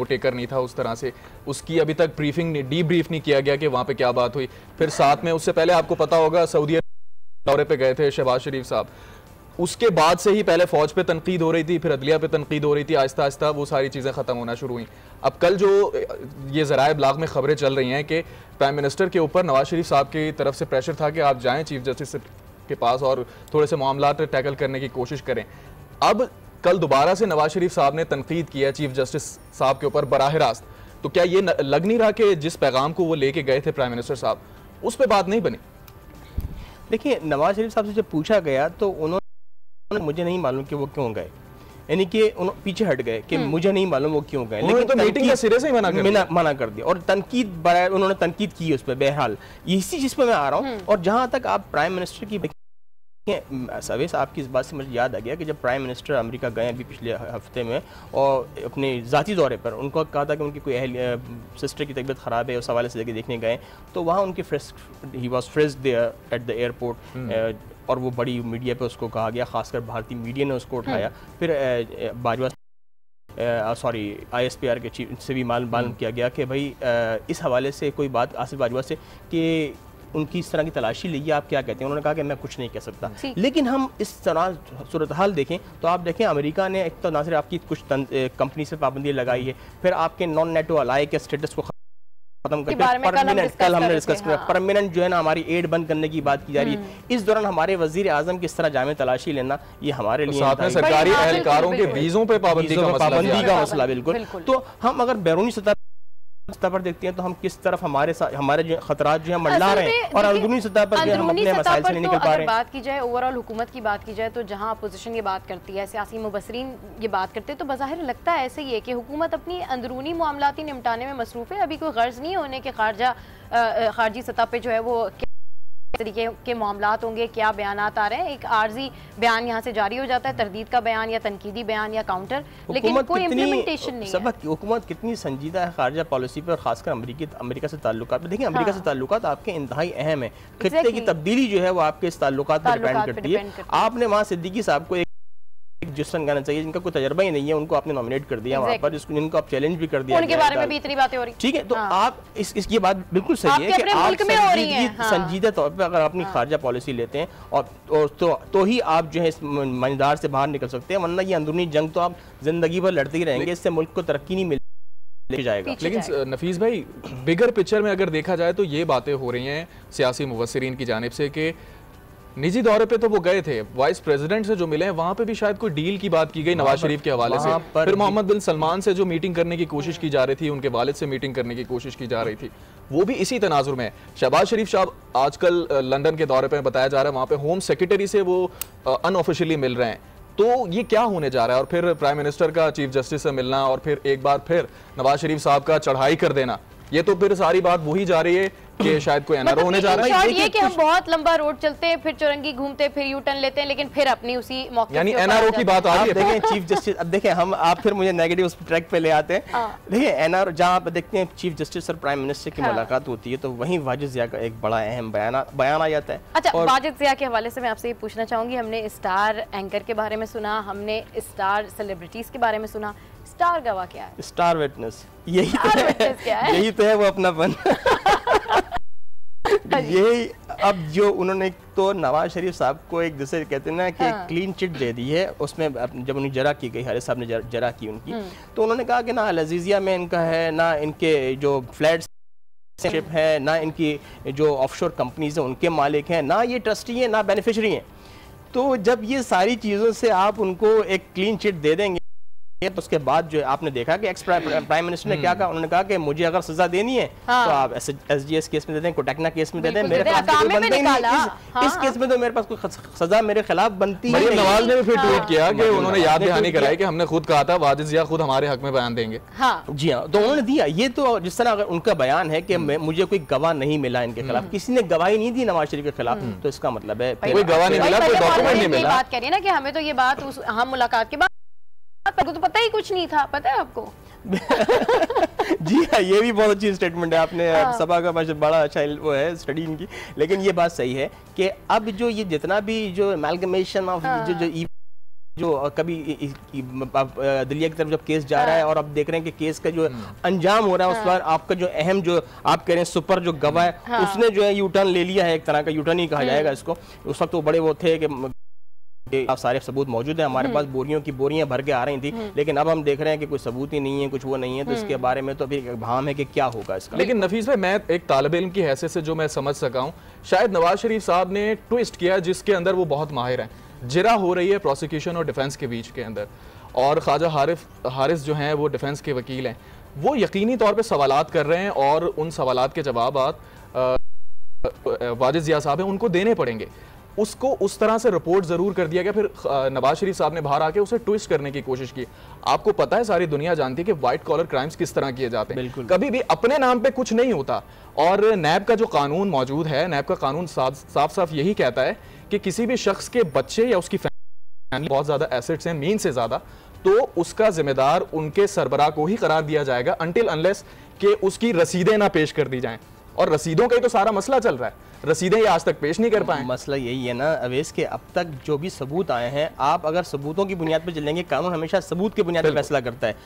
टेकर नहीं था उस तरह से, उसकी अभी तक ब्रीफिंग डीब्रीफ नहीं किया गया कि वहाँ पे क्या बात हुई। फिर साथ में उससे पहले आपको पता होगा सऊदी अरब दौरे पे गए थे शहबाज शरीफ साहब, उसके बाद से ही पहले फौज पे तनकीद हो रही थी, फिर अदलिया पे तनकीद हो रही थी, आहिस्ता आहिस्ता वो सारी चीज़ें ख़त्म होना शुरू हुई। अब कल जो ये ज़राए इब्लाग में खबरें चल रही हैं कि प्राइम मिनिस्टर के ऊपर नवाज शरीफ साहब की तरफ से प्रेशर था कि आप जाएँ चीफ जस्टिस के पास और थोड़े से मामला टैकल करने की कोशिश करें। अब कल दोबारा से नवाज शरीफ साहब ने तनकीद किया चीफ जस्टिस साहब के ऊपर बराह रास्त, तो क्या ये लग नहीं रहा कि जिस पैगाम को वो लेके गए थे प्राइम मिनिस्टर साहब उस पर बात नहीं बनी? देखिए, नवाज शरीफ साहब से जब पूछा गया तो उन्होंने मुझे नहीं मालूम कि वो क्यों गए, यानी कि पीछे हट गए कि मुझे नहीं मालूम वो क्यों गए। लेकिन तो मीटिंग के सिरे से ही मना कर दिया और उन्होंने तनकीद की उस पर। बहरहाल इसी चीज़ पर मैं आ रहा हूँ। और जहाँ तक आप प्राइम मिनिस्टर की सवेस, आपकी इस बात से मुझे याद आ गया कि जब प्राइम मिनिस्टर अमेरिका गए अभी पिछले हफ्ते में और अपने ज़ाती दौरे पर, उनको कहा था कि उनकी कोई सिस्टर की तबीयत ख़राब है, उस हवाले से देखने गए, तो वहाँ उनके ही was frisked there at the airport और वो बड़ी मीडिया पे उसको कहा गया, खासकर भारतीय मीडिया ने उसको उठाया। फिर बाजवा ISPR के चीफ से भी मालूम किया गया कि भाई इस हवाले से कोई बात आसिफ बाजवा से कि उनकी इस तरह की तलाशी ली, आप क्या कहते हैं। उन्होंने कहा कि मैं कुछ नहीं कह सकता। लेकिन हम इस तरह सूरत हाल देखें तो आप देखें अमेरिका ने एक तो ना सिर्फ आपकी कुछ कंपनी से पाबंदी लगाई है, फिर आपके नॉन नेटो अलाई के स्टेटस को खत्म करके कल हमने डिस्कस किया, परमानेंट जो है ना हमारी एड बंद करने की बात की जा रही है। इस दौरान हमारे वजीर आजम किस तरह जामे तलाशी लेना, ये हमारे लिए सरकारी एहलकारों के वीज़ों पे पाबंदी का मसला। बिल्कुल। तो हम अगर बैरूनी सतह पर देखते हैं तो हम किस तरफ हमारे जो खतरात जो है मंडरा रहे हैं और अंदरूनी सतह पर हम अपने मसाइल से नहीं निकल पा रहे हैं। बात की जाए ओवरऑल हुकूमत की बात की जाए तो जहां अपोजिशन ये बात करती है, सियासी मुबसरीन ये बात करते हैं, तो बज़ाहिर लगता है ऐसे ही है कि हुकूमत अपनी अंदरूनी मामलाती निपटाने में मसरूफ़ है। अभी कोई गर्ज नहीं होने के खारजी सतह पर जो है वो तरीके के मामलात होंगे, क्या बयानात आ रहे हैं। एक आर्जी बयान यहाँ से जारी हो जाता है, तरदीद का बयान या तनकीदी बयान या काउंटर, लेकिन कोई इम्प्लीमेंटेशन नहीं है। हुकूमत कितनी संजीदा है खारजा पॉलिसी पर, खासकर अमेरिका से ताल्लुकात पर। देखिए, अमेरिका से ताल्लुकात आपके इंतहाई अहम है। खित्ते की तब्दीली जो है वो आपके इस ताल्लुकात पर डिपेंड करती है। आपने वहाँ सिद्दीकी साहब को जिसन कहना चाहिए, जिनका कोई तजर्बा ही नहीं है, उनको आपने नॉमिनेट कर दिया वहाँ पर, जिनको आप चैलेंज भी कर दिया, उनके बारे में भी इतनी बातें हो रही। ठीक है, तो आप ये बात बिल्कुल सही है कि आप संजीदा तौर पर अगर अपनी खारजा पॉलिसी लेते हैं और तो ही आप जो है इस मंजदार से बाहर निकल सकते हैं, वरना ये अंदरूनी जंग तो आप जिंदगी भर लड़ते ही रहेंगे, इससे मुल्क को तरक्की नहीं मिल जाएगा। लेकिन नफीस भाई, बिगर पिक्चर में अगर देखा जाए तो ये बातें हो रही हैं सियासी मुबसरीन की जानिब से कि निजी दौरे पे तो वो गए थे, वाइस प्रेसिडेंट से जो मिले हैं वहां पे भी शायद कोई डील की बात की गई नवाज शरीफ के हवाले से। फिर मोहम्मद बिन सलमान से जो मीटिंग करने की कोशिश की जा रही थी, उनके वालिद से मीटिंग करने की कोशिश की जा रही थी, वो भी इसी तनाजुर में है। शहबाज शरीफ साहब आजकल लंदन के दौरे पर बताया जा रहा है वहाँ पे होम सेक्रेटरी से वो अनऑफिशियली मिल रहे हैं। तो ये क्या होने जा रहा है? और फिर प्राइम मिनिस्टर का चीफ जस्टिस से मिलना और फिर एक बार फिर नवाज शरीफ साहब का चढ़ाई कर देना, ये तो फिर सारी बात वही जा रही है कि शायद कोई एनआरओ होने जा रहा है। ये कि हम बहुत लंबा रोड चलते हैं, फिर चौरंगी घूमते, फिर यू टर्न लेते हैं, लेकिन फिर अपनी उसी मौके, यानी एनआरओ की बात आ रही है। देखें चीफ जस्टिस, अब देखें हम आप फिर मुझे नेगेटिव उस ट्रैक पे ले आते हैं। देखिए एनआरओ जहां आप देखते हैं चीफ जस्टिस और प्राइम मिनिस्टर की मुलाकात होती है, तो वहीं वाजिद जिया का एक बड़ा अहम बयान आ जाता है। अच्छा, वाजिद जिया के हवाले से मैं आपसे ये पूछना चाहूंगी, हमने स्टार एंकर के बारे में सुना, हमने स्टार सेलिब्रिटीज के बारे में सुना, स्टार गवाह क्या है? स्टार विटनेस, यही तो है वो अपनापन। यही अब जो उन्होंने तो नवाज शरीफ साहब को एक जैसे कहते हैं ना कि क्लीन चिट दे दी है, उसमें जब उन्हें जरा की गई, हारिस साहब ने जरा की उनकी, तो उन्होंने कहा कि ना अल-अज़ीज़िया में इनका है, ना इनके जो फ्लैट्स है, ना इनकी जो ऑफशोर कंपनीज हैं उनके मालिक हैं, ना ये ट्रस्टी हैं, ना बेनिफिशरी हैं। तो जब ये सारी चीज़ों से आप उनको एक क्लीन चिट दे देंगे, तो उसके बाद जो आपने देखा कि एक्स प्राइम मिनिस्टर ने क्या कहा, उन्होंने कहा कि मुझे अगर सजा देनी है तो आप एसजीएस केस में दे दें, कोटकना केस में दे दें, मेरे खिलाफ कोई बनता ही नहीं। इस केस में तो मेरे पास कोई सजा मेरे खिलाफ बनती है। नवाज ने भी फिर ट्वीट किया कि उन्होंने याद दहानी कराई कि हमने खुद कहा था वाजिद जिया खुद हमारे हक में बयान देंगे। जी हाँ, तो उन्होंने दिया। ये तो जिस तरह अगर उनका बयान है कि मुझे कोई गवाह नहीं मिला इनके खिलाफ, किसी ने गवाही नहीं दी नवाज शरीफ के खिलाफ, तो इसका मतलब है कोई गवाह नहीं मिला, कोई डॉक्यूमेंट नहीं मिला। बात करिए ना कि हमें तो ये बात उस अहम मुलाकात के बाद तो पता ही कुछ नहीं था, पता है आपको? जी हाँ, ये भी बहुत अच्छी स्टेटमेंट है आपने। सभा का बड़ा अच्छा वो है स्टडी इनकी। लेकिन ये बात सही है कि अब जो ये जितना भी जो एमलगमेशन ऑफ जो कभी दिल्ली की तरफ जब केस जा रहा है और अब देख रहे हैं कि केस का जो अंजाम हो रहा है, उस पर आपका जो अहम जो आप कह रहे हैं सुपर जो गवाह है, उसने जो है यू टर्न ले लिया है, एक तरह का यू टर्न ही कहा जाएगा इसको। उस वक्त वो बड़े वो थे कि आप सारे सबूत मौजूद हैं हमारे पास, बोरियों की बोरियां भर के आ रही थी, लेकिन अब हम देख रहे हैं कि कोई सबूत ही नहीं है, कुछ वो नहीं है, तो इसके बारे में तो अभी भाम है कि क्या होगा इसका। लेकिन नफीस भाई, मैं एक तालिब इल्म की हैसियत से जो मैं समझ सका हूँ, शायद नवाज शरीफ साहब ने ट्विस्ट किया जिसके अंदर वो बहुत माहिर हैं। जिरा हो रही है प्रोसिक्यूशन और डिफेंस के बीच के अंदर, और ख्वाजा हारिस जो हैं वो डिफेंस के वकील हैं, वो यकीनी तौर पर सवालात कर रहे हैं और उन सवालात के जवाब वाजिद जिया साहब हैं उनको देने पड़ेंगे। उसको उस तरह से रिपोर्ट जरूर कर दिया गया, फिर नवाज शरीफ साहब ने बाहर आके उसे ट्विस्ट करने की कोशिश की। आपको पता है, सारी दुनिया जानती है कि व्हाइट कॉलर क्राइम्स किस तरह किए जाते हैं, कभी भी अपने नाम पे कुछ नहीं होता। और नैब का जो कानून मौजूद है, नैब का कानून साफ साफ यही कहता है कि किसी भी शख्स के बच्चे या उसकी फैमिली बहुत ज्यादा एसेट्स हैं, मीन से ज्यादा, तो उसका जिम्मेदार उनके सरबराह को ही करार दिया जाएगा अनटिल अनलेस कि उसकी रसीदें ना पेश कर दी जाएं। और रसीदों का ही तो सारा मसला चल रहा है, रसीदें ये आज तक पेश नहीं कर पाए। मसला यही है ना अवैस के अब तक जो भी सबूत आए हैं, आप अगर सबूतों की बुनियाद पर चलेंगे, कानून हमेशा सबूत की बुनियाद पर फैसला करता है।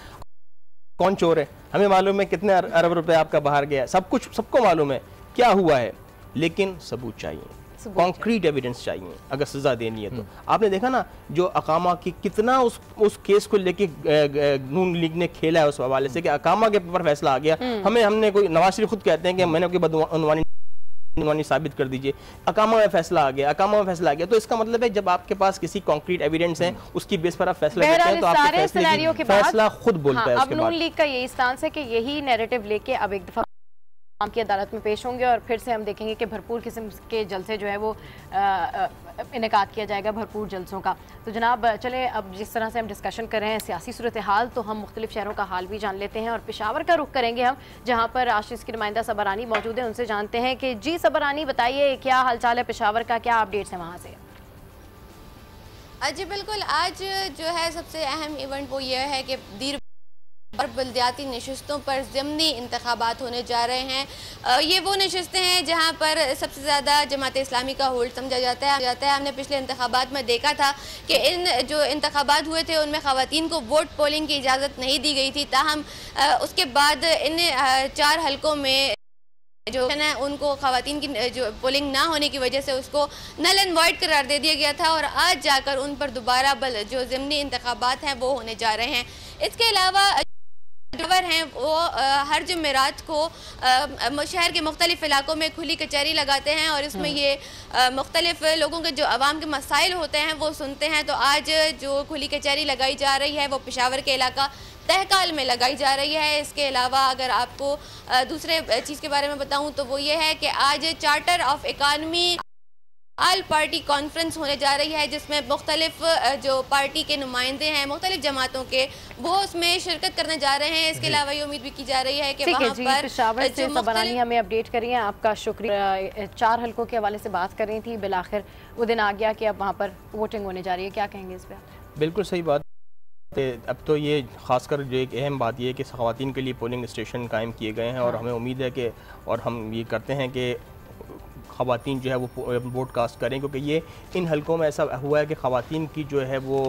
कौन चोर है हमें मालूम है, कितने अरब रुपए आपका बाहर गया, सब कुछ सबको मालूम है क्या हुआ है, लेकिन सबूत चाहिए, कॉन्क्रीट एविडेंस चाहिए अगर सजा देनी है तो। आपने देखा ना जो अकामा की कितना उस केस को लेके नून लीग ने खेला है उस हवाले से कि अकामा के ऊपर फैसला आ गया। हमने कोई नवाज शरीफ खुद कहते हैं कि मैंने कोई बदअनवानी साबित कर दीजिए, अकामा में फैसला आ गया, अकामा में फैसला आ गया। तो इसका मतलब है जब आपके पास किसी कॉन्क्रीट एविडेंस है, उसकी बेस पर आप फैसला करते हैं, तो आपके फैसला खुद बोलता है। अब नून लीग का यही स्टांस है कि यही नैरेटिव लेके अब एक दफा की अदालत में पेश होंगे और फिर से हम देखेंगे कि भरपूर किस्म के जलसे जो है वो इनेकाद किया जाएगा, भरपूर जलसों का। तो जनाब चले, अब जिस तरह से हम डिस्कशन कर रहे हैं सियासी सूरत हाल, तो हम मुख्तलिफ शहरों का हाल भी जान लेते हैं और पेशावर का रुख करेंगे हम, जहाँ पर आशीष की नुमाइंदा सबरानी मौजूद है, उनसे जानते हैं कि जी सबरानी बताइए क्या हाल चाल है पेशावर का, क्या अपडेट्स हैं वहाँ से? जी बिल्कुल, आज जो है सबसे अहम इवेंट वो ये है कि दीर और बल्दियाती नशस्तों पर ज़िमनी इंतखाबात होने जा रहे हैं। ये वो नशस्तें हैं जहाँ पर सबसे ज़्यादा जमात इस्लामी का होल्ड समझा जाता है। हमने पिछले इंतखाबात में देखा था कि इन जो इंतखाबात हुए थे उनमें ख़वातीन को वोट पोलिंग की इजाज़त नहीं दी गई थी, ताहम उसके बाद इन 4 हलकों में जो है ना उनको ख़वातीन की जो पोलिंग ना होने की वजह से उसको नल एंड वॉइड करार दे दिया गया था और आज जाकर उन पर दोबारा जो ज़िमनी इंतखाबात हैं वो होने जा रहे हैं। इसके अलावा ड्राइवर हैं वो हर जुमेरात को शहर के मुख्तलिफ इलाकों में खुली कचहरी लगाते हैं और इसमें ये मुख्तलिफ लोगों के जो आवाम के मसाइल होते हैं वो सुनते हैं। तो आज जो खुली कचहरी लगाई जा रही है वो पेशावर के इलाका तहकाल में लगाई जा रही है। इसके अलावा अगर आपको दूसरे चीज़ के बारे में बताऊं तो वो ये है कि आज charter of economy all party conference होने जा रही है, जिसमें मुख्तलिफ जो पार्टी के नुमाइंदे हैं मुख्तलिफ जमातों के, वो उसमें शिरकत करने जा रहे हैं। इसके अलावा ये उम्मीद भी की जा रही है कि वहाँ पर पेशावर से सबरानी हमें अपडेट करिए। आपका शुक्रिया। 4 हल्कों के हवाले से बात कर रही थी, बिलाखिर वो दिन आ गया कि अब वहाँ पर वोटिंग होने जा रही है, क्या कहेंगे इस पर? बिल्कुल सही बात। अब तो ये खासकर जो एक अहम बात ये है कि ख़वातीन के लिए पोलिंग स्टेशन कायम किए गए हैं और हमें उम्मीद है कि, और हम ये करते हैं कि ख़वातीन जो है वो वोट कास्ट करें, क्योंकि ये इन हलकों में ऐसा हुआ है कि ख़वातीन की जो है वो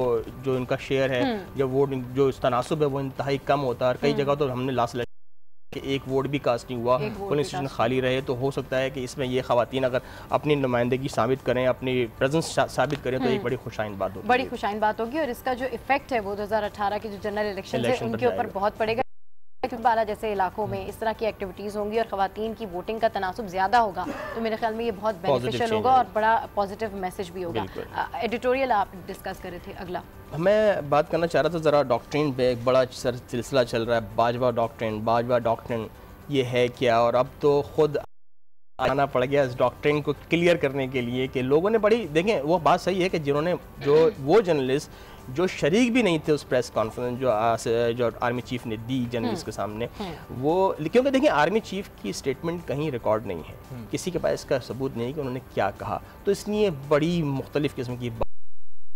जो इनका शेयर है, जब वोट जो तनासुब है वो इंतहाई कम होता है। और कई जगह तो हमने लास्ट कि एक वोट भी कास्ट नहीं हुआ, पोलिंग स्टेशन खाली रहे। तो हो सकता है कि इसमें ये ख़वातीन अगर अपनी नुमाइंदगी साबित करें, अपनी प्रेजेंस साबित करें, तो एक बड़ी खुशाइन बात होगी, बड़ी खुशाइन बात होगी। और इसका जो इफेक्ट है वो 2018 के जो जनरल इलेक्शन है उनके ऊपर बहुत पड़ेगा। बाला जैसे इलाकों में इस तरह की एक्टिविटीज़ होंगी और ख़वातीन की वोटिंग का तनासुब ज़्यादा होगा, तो मेरे ख्याल में ये बहुत बेनिफिशियल होगा और बड़ा पॉजिटिव मैसेज भी होगा। एडिटोरियल आप डिस्कस कर रहे थे, अगला मैं बात करना चाह रहा था ज़रा डॉक्ट्रिन पे। एक बड़ा सिलसिला चल रहा है, बाजवा डॉक्ट्रिन ये है क्या? और अब तो खुद आना पड़ गया इस डॉक्ट्रिन को क्लियर करने के लिए कि लोगों ने बड़ी, देखें वो बात सही है कि जिन्होंने वो जर्नलिस्ट जो शरीक भी नहीं थे उस प्रेस कॉन्फ्रेंस जो आर्मी चीफ ने दी जर्नलिस्ट के सामने, वो, क्योंकि देखिए आर्मी चीफ की स्टेटमेंट कहीं रिकॉर्ड नहीं है, किसी के पास इसका सबूत नहीं कि उन्होंने क्या कहा, तो इसलिए बड़ी मुख्तलिफ किस्म की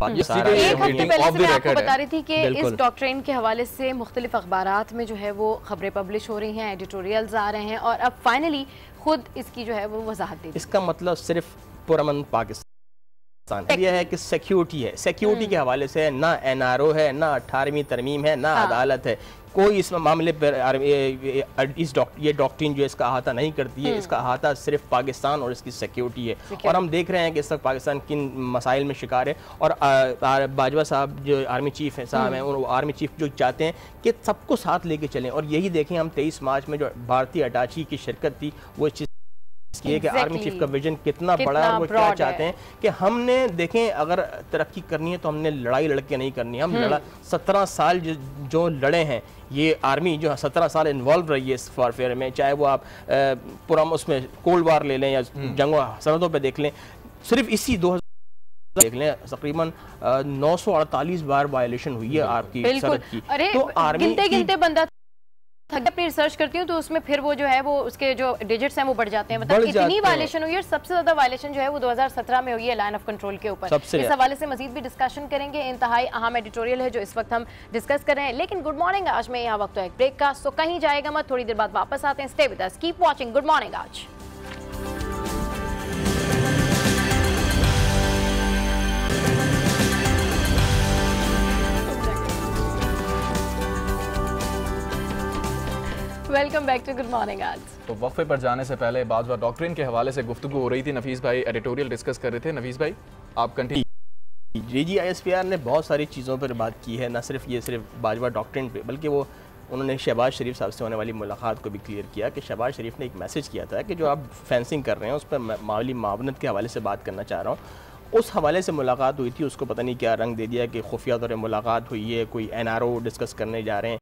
आपको बता रही थी कि इस डॉक्ट्रिन के हवाले से मुख्तलिफ अखबारात में जो है वो खबरें पब्लिश हो रही हैं, एडिटोरियल्स आ रहे हैं और अब फाइनली खुद इसकी जो है वो वजाहत दी। इसका मतलब सिर्फ पुरअमन पाकिस्तान यह है कि सिक्योरिटी है, सिक्योरिटी के हवाले से ना NRO है, ना 18वीं तरमीम है, ना अदालत है, कोई इस मामले पर ये डॉक्ट्रिन जो इसका अहाता नहीं करती है। इसका अहाता सिर्फ पाकिस्तान और इसकी सिक्योरिटी है। और हम देख रहे हैं कि इस वक्त पाकिस्तान किन मसाइल में शिकार है। और बाजवा साहब जो आर्मी चीफ है साहब हैं, वो आर्मी चीफ जो चाहते हैं कि सबको साथ लेके चलें। और यही देखें, हम 23 मार्च में जो भारतीय अटैची की शिरकत थी, वो चीज़ कि आर्मी चीफ का विजन कितना बड़ा है, वो क्या चाहते हैं कि हमने, देखें, अगर तरक्की करनी है तो हमने लड़ाई लड़के नहीं करनी। हम 17 साल जो लड़े हैं, ये आर्मी जो 17 साल इन्वॉल्व रही है इस वॉरफेयर में, चाहे वो आप पूरा उसमें कोल्ड वार ले लें या जंगों सरहदों पर देख लें, सिर्फ इसी 2000 देख लें तकरीबन 948 बार वायलेशन हुई है आपकी सरहद की। तो आर्मी गिनते बंदा अपनी रिसर्च करती हूँ तो उसमें फिर वो जो है वो उसके जो डिजिट्स हैं वो बढ़ जाते हैं, मतलब इतनी वायलेशन हुई है। सबसे ज्यादा वायलेशन जो है वो 2017 में हुई है लाइन ऑफ कंट्रोल के ऊपर। इस हवाले से मजीद भी डिस्कशन करेंगे। इंतहाई अहम एडिटोरियल है जो इस वक्त हम डिस्कस कर रहे हैं। लेकिन गुड मॉर्निंग आज में यहाँ वक्त है एक ब्रेक का, सो कहीं जाएगा मत, थोड़ी देर बाद वापस आते हैं। Stay with us, keep watching good morning Aaj. Welcome back to good morning Aaj. तो वक्फे पर जाने से पहले बाजवा डॉक्ट्रिन के हवाले से गुफ्तगू हो रही थी, नफीस भाई एडिटोरियल डिस्कस कर रहे थे। नफीस भाई आप कंटिन्यू। जी ISPR ने बहुत सारी चीज़ों पर बात की है, ना सिर्फ बाजवा डॉक्ट्रिन पे, बल्कि वो उन्होंने शहबाज शरीफ साहब से होने वाली मुलाकात को भी क्लियर किया कि शहबाज शरीफ ने एक मैसेज किया था कि जो आप फेंसिंग कर रहे हैं उस पर माली मावनत के हवाले से बात करना चाह रहा हूँ। उस हवाले से मुलाकात हुई थी, उसको पता नहीं क्या रंग दे दिया कि खुफिया तौर मुलाकात हुई है, कोई NRO डिस्कस करने जा रहे हैं।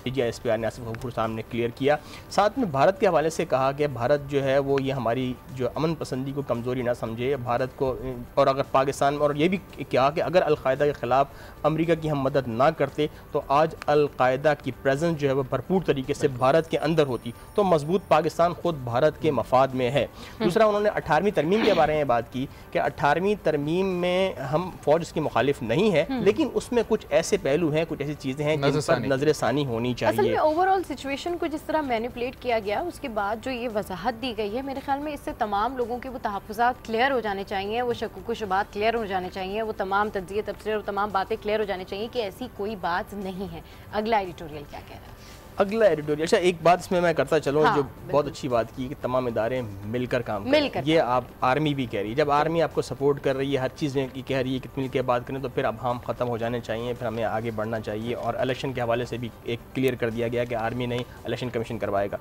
ISPR ने आसिफ गफूर साहब ने क्लियर किया। साथ में भारत के हवाले से कहा कि भारत जो है वो ये हमारी जो अमन पसंदी को कमज़ोरी ना समझे भारत को, और अगर पाकिस्तान, और ये भी कहा कि अगर अलकायदा के ख़िलाफ़ अमेरिका की हम मदद ना करते तो आज अलकायदा की प्रेजेंस जो है वो भरपूर तरीके से भारत के अंदर होती, तो मजबूत पाकिस्तान खुद भारत के मफाद में है। दूसरा, उन्होंने 18वीं तरमीम के बारे में बात की कि 18वीं तरमीम में हम फ़ौज इसकी मुखालिफ नहीं है, लेकिन उसमें कुछ ऐसे पहलू हैं, कुछ ऐसी चीज़ें हैं जिन पर नजरसानी होनी चाहिए। असल में ओवरऑल सिचुएशन को जिस तरह मैनिपुलेट किया गया, उसके बाद जो ये वजाहत दी गई है, मेरे ख्याल में इससे तमाम लोगों के वो तहफ़्फ़ुज़ात क्लियर हो जाने चाहिए, वो शक़ व शुबहात क्लियर हो जाने चाहिए, वो तमाम तज्ज़िये तबसरे और तमाम बातें क्लियर हो जानी चाहिए कि ऐसी कोई बात नहीं है। अगला एडिटोरियल क्या कह रहा है? अगला एडिटोरियल, अच्छा एक बात इसमें मैं करता चलूँ, जो बहुत अच्छी बात की कि तमाम इदारे मिलकर काम करें। ये आप आर्मी भी कह रही है, जब आर्मी आपको सपोर्ट कर रही है, हर चीज़ की कह रही है कि मिल के बात करें, तो फिर अब हम ख़त्म हो जाने चाहिए, फिर हमें आगे बढ़ना चाहिए। और इलेक्शन के हवाले से भी एक क्लियर कर दिया गया कि आर्मी नहीं, इलेक्शन कमीशन करवाएगा।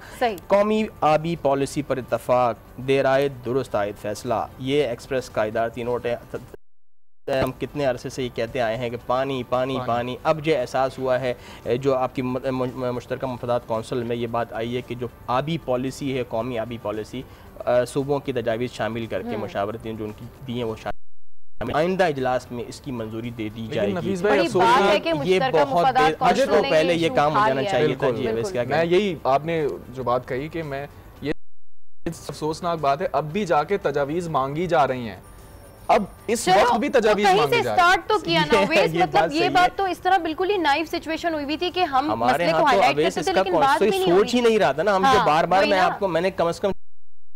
कौमी आबी पॉलिसी पर इत्तफाक, देर आयद दुरुस्त आयद फैसला, ये एक्सप्रेस का इदारती नोट है। हम कितने अरसे से ये कहते आए हैं कि पानी पानी पानी। अब जो एहसास हुआ है, जो आपकी मुश्तरका मफादात कौंसिल में ये बात आई है कि जो आबी पॉलिसी है, कौमी आबी पॉलिसी, सूबों की तजावीज़ शामिल करके मुशावरतें जो उनकी दी हैं वो आइंदा इजलास में इसकी मंजूरी दे दी जाएगी। ये बहुत बजट को पहले ये काम हो जाना चाहिए था। जी, मैं यही आपने जो बात कही कि मैं ये अफसोसनाक बात है, अब भी जाके तजावीज़ मांगी जा रही हैं। अब इस वक्त भी तजावीज़ मांगी जा रही है। स्टार्ट तो किया ना अवेस, मतलब ये बात तो इस तरह बिल्कुल ही नाइव सिचुएशन हुई थी कि हम मसले को हाईलाइट करते थे लेकिन बात भी नहीं सोच ही नहीं रहा था ना। हम जो बार-बार मैंने कम से कम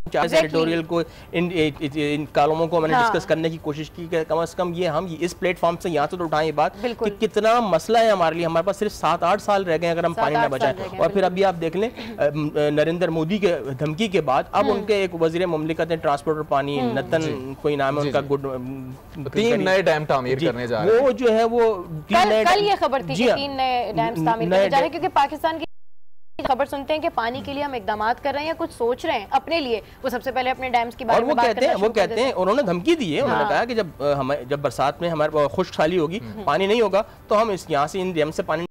4 एडिटोरियल को इन कॉलमों को मैंने डिस्कस करने की कोशिश की कि कम से कम ये हम इस प्लेटफॉर्म से यहाँ से तो उठाएं ये बात कि कितना मसला है हमारे लिए। हमारे पास सिर्फ 7-8 साल रह गए अगर हम पानी ना बचाएं। और फिर अभी आप देख लें नरेंद्र मोदी के धमकी के बाद अब उनके एक वजीर मुमलिकत है ट्रांसपोर्ट और पानी, नतन कोई नाम है उनका, 3 नए डैम तामीर करने जा रहे हैं। वो जो है वो कल ये खबर थी कि 3 नए डैम तामीर करने जा रहे हैं, क्योंकि पाकिस्तान की खबर सुनते हैं कि पानी के लिए हम इकदाम कर रहे हैं या कुछ सोच रहे हैं अपने लिए, वो सबसे पहले अपने डैम्स की बात कहते हैं उन्होंने धमकी दी है। उन्होंने कहा कि जब बरसात में हमारे खुशहाली होगी, पानी नहीं होगा, तो हम इस यहाँ से इन डैम से पानी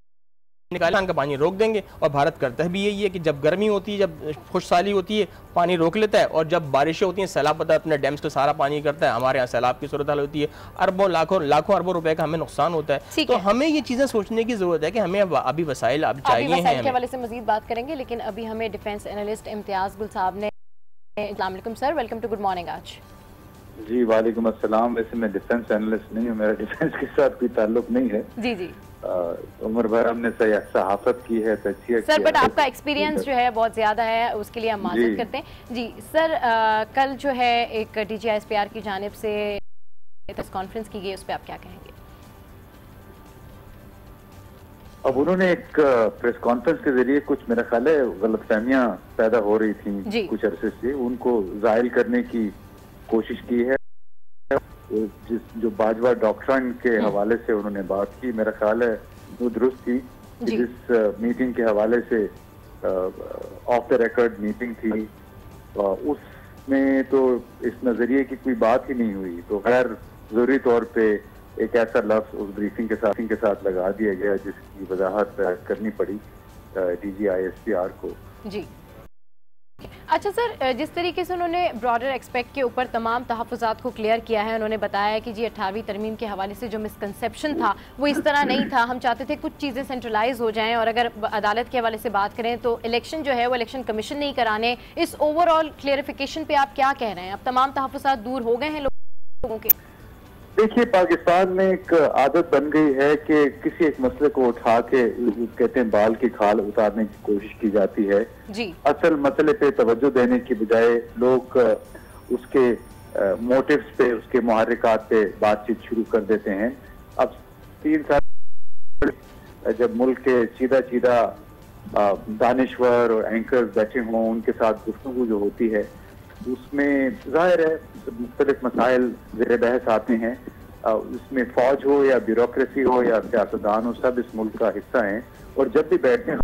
निकालने का पानी रोक देंगे। और भारत करता है भी यही है कि जब गर्मी होती है, जब खुशहाली होती है, पानी रोक लेता है, और जब बारिशें होती हैं, सैलाब होता है, अपने डैम्स का सारा पानी करता है। हमारे यहाँ सैलाब की सूरत हाल होती है, अरबों लाखों अरबों रुपए का हमें नुकसान होता है। तो हमें ये चीज़ें सोचने की जरूरत है कि हमें अभी वसाइल अब चाहिए हैं। के हवाले से मजीद बात करेंगे, लेकिन अभी हमें डिफेंस एनालिस्ट इम्तियाज गुल साहब ने, अस्सलाम वालेकुम sir, welcome to good morning. आज जी वालेकुम अस्सलाम। वैसे मैं डिफेंस एनालिस्ट नहीं हूँ, मेरा डिफेंस के साथ कोई ताल्लुक नहीं है। जी जी, उम्र भर हमने सहाफत की है, तजज़िया सर, बट आपका एक्सपीरियंस जो है बहुत ज्यादा है, उसके लिए हम माजरत करते हैं। जी सर, कल जो है एक DGISPR की जानिब से प्रेस कॉन्फ्रेंस की गई, उस पर आप क्या कहेंगे? अब उन्होंने एक प्रेस कॉन्फ्रेंस के जरिए कुछ मेरा ख्याल है गलतफहमियां पैदा हो रही थी कुछ अरसे से, उनको जाहिल करने की कोशिश की है। जो बाजवा डॉक्ट्रिन के हवाले से उन्होंने बात की, मेरा ख्याल है वो दुरुस्त थी। जिस मीटिंग के हवाले से ऑफ द रिकॉर्ड मीटिंग थी, उसमें तो इस नजरिए की कोई बात ही नहीं हुई, तो गैर जरूरी तौर पे एक ऐसा लफ्ज उस ब्रीफिंग के साथ लगा दिया गया जिसकी वजाहत करनी पड़ी DGISPR को। जी अच्छा सर, जिस तरीके से उन्होंने ब्रॉडर एक्सपेक्ट के ऊपर तमाम तहफ़्फ़ुज़ात को क्लियर किया है, उन्होंने बताया कि जी 18वीं तरमीम के हवाले से जो मिसकंसेप्शन था वो इस तरह नहीं था, हम चाहते थे कुछ चीज़ें सेंट्रलाइज हो जाएं, और अगर अदालत के हवाले से बात करें तो इलेक्शन जो है वो इलेक्शन कमीशन नहीं कराने। इस ओवरऑल क्लियरिफिकेशन पे आप क्या कह रहे हैं? अब तमाम तहफ़्फ़ुज़ात दूर हो गए हैं लोगों के? देखिए, पाकिस्तान में एक आदत बन गई है कि किसी एक मसले को उठा के कहते हैं बाल की खाल उतारने की कोशिश की जाती है जी। असल मसले पे तवज्जो देने की बजाय लोग उसके मोटिव्स पे, उसके मुहर्रिकात पे बातचीत शुरू कर देते हैं। अब 3 साल जब मुल्क के सीधा दानिश्वर और एंकर्स बैठे हों, उनके साथ गुफ्तगू जो होती है उसमें जाहिर है मुख्तलिफ मसाइल ज़ेर बहस आते हैं। उसमें फौज हो या ब्यूरोक्रेसी हो या सियासतदान हो, सब इस मुल्क का हिस्सा हैं, और जब भी बैठते हैं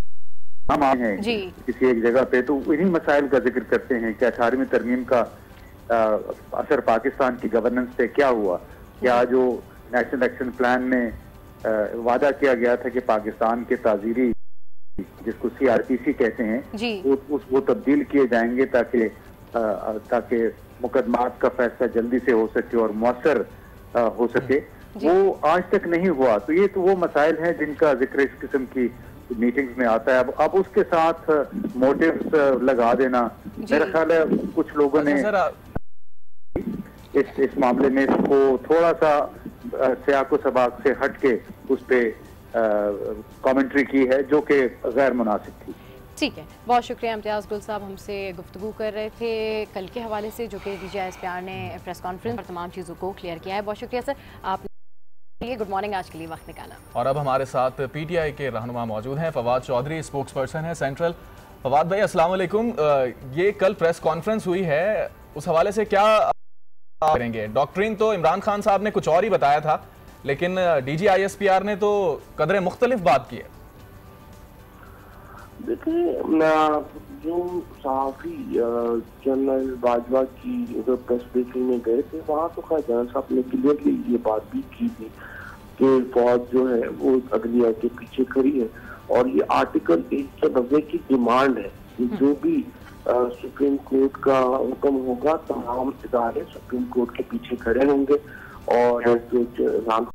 हम आए हैं किसी एक जगह पे तो इन्हीं मसाइल का जिक्र करते हैं कि 18वीं तरमीम का असर पाकिस्तान की गवर्नेंस पे क्या हुआ। क्या जो नेशनल एक्शन प्लान में वादा किया गया था कि पाकिस्तान के ताजीरी, जिसको CRPC कहते हैं, वो तब्दील किए जाएंगे ताकि मुकदमात का फैसला जल्दी से हो सके और मौसर हो सके, वो आज तक नहीं हुआ। तो ये तो वो मसाइल हैं जिनका जिक्र इस किस्म की मीटिंग्स में आता है। अब उसके साथ मोटिव्स लगा देना, मेरा ख्याल है कुछ लोगों ने इस मामले में इसको थोड़ा सा सियाको सबाक से हट के उस पे कमेंट्री की है जो कि गैर मुनासिब थी। ठीक है, बहुत शुक्रिया। इम्तियाज़ गुल साहब हमसे गुफ्तगू कर रहे थे कल के हवाले से, जो कि DGISPR ने प्रेस कॉन्फ्रेंस पर तमाम चीज़ों को क्लियर किया है। बहुत शुक्रिया सर, आपने गुड मॉर्निंग आज के लिए वक्त निकाला। और अब हमारे साथ PTI के रहनुमा मौजूद हैं, फवाद चौधरी, स्पोक्स पर्सन है सेंट्रल। फवाद भाई अस्सलाम वालेकुम। ये कल प्रेस कॉन्फ्रेंस हुई है, उस हवाले से क्या करेंगे? डॉक्ट्रिन तो इमरान खान साहब ने कुछ और ही बताया था, लेकिन DGISPR ने तो कदरे मुख्तलिफ बात की है। देखिए, जो सहाफ़ी जनरल बाजवा की प्रेस ब्रीफिंग में गए थे, वहाँ तो खैर जनरल साहब ने क्लियरली ये बात भी की थी कि फौज जो है वो अदलिया के पीछे खड़ी है और ये आर्टिकल 190 की डिमांड है कि जो भी सुप्रीम कोर्ट का हुक्म होगा तमाम इदारे सुप्रीम कोर्ट के पीछे खड़े होंगे और जो राम है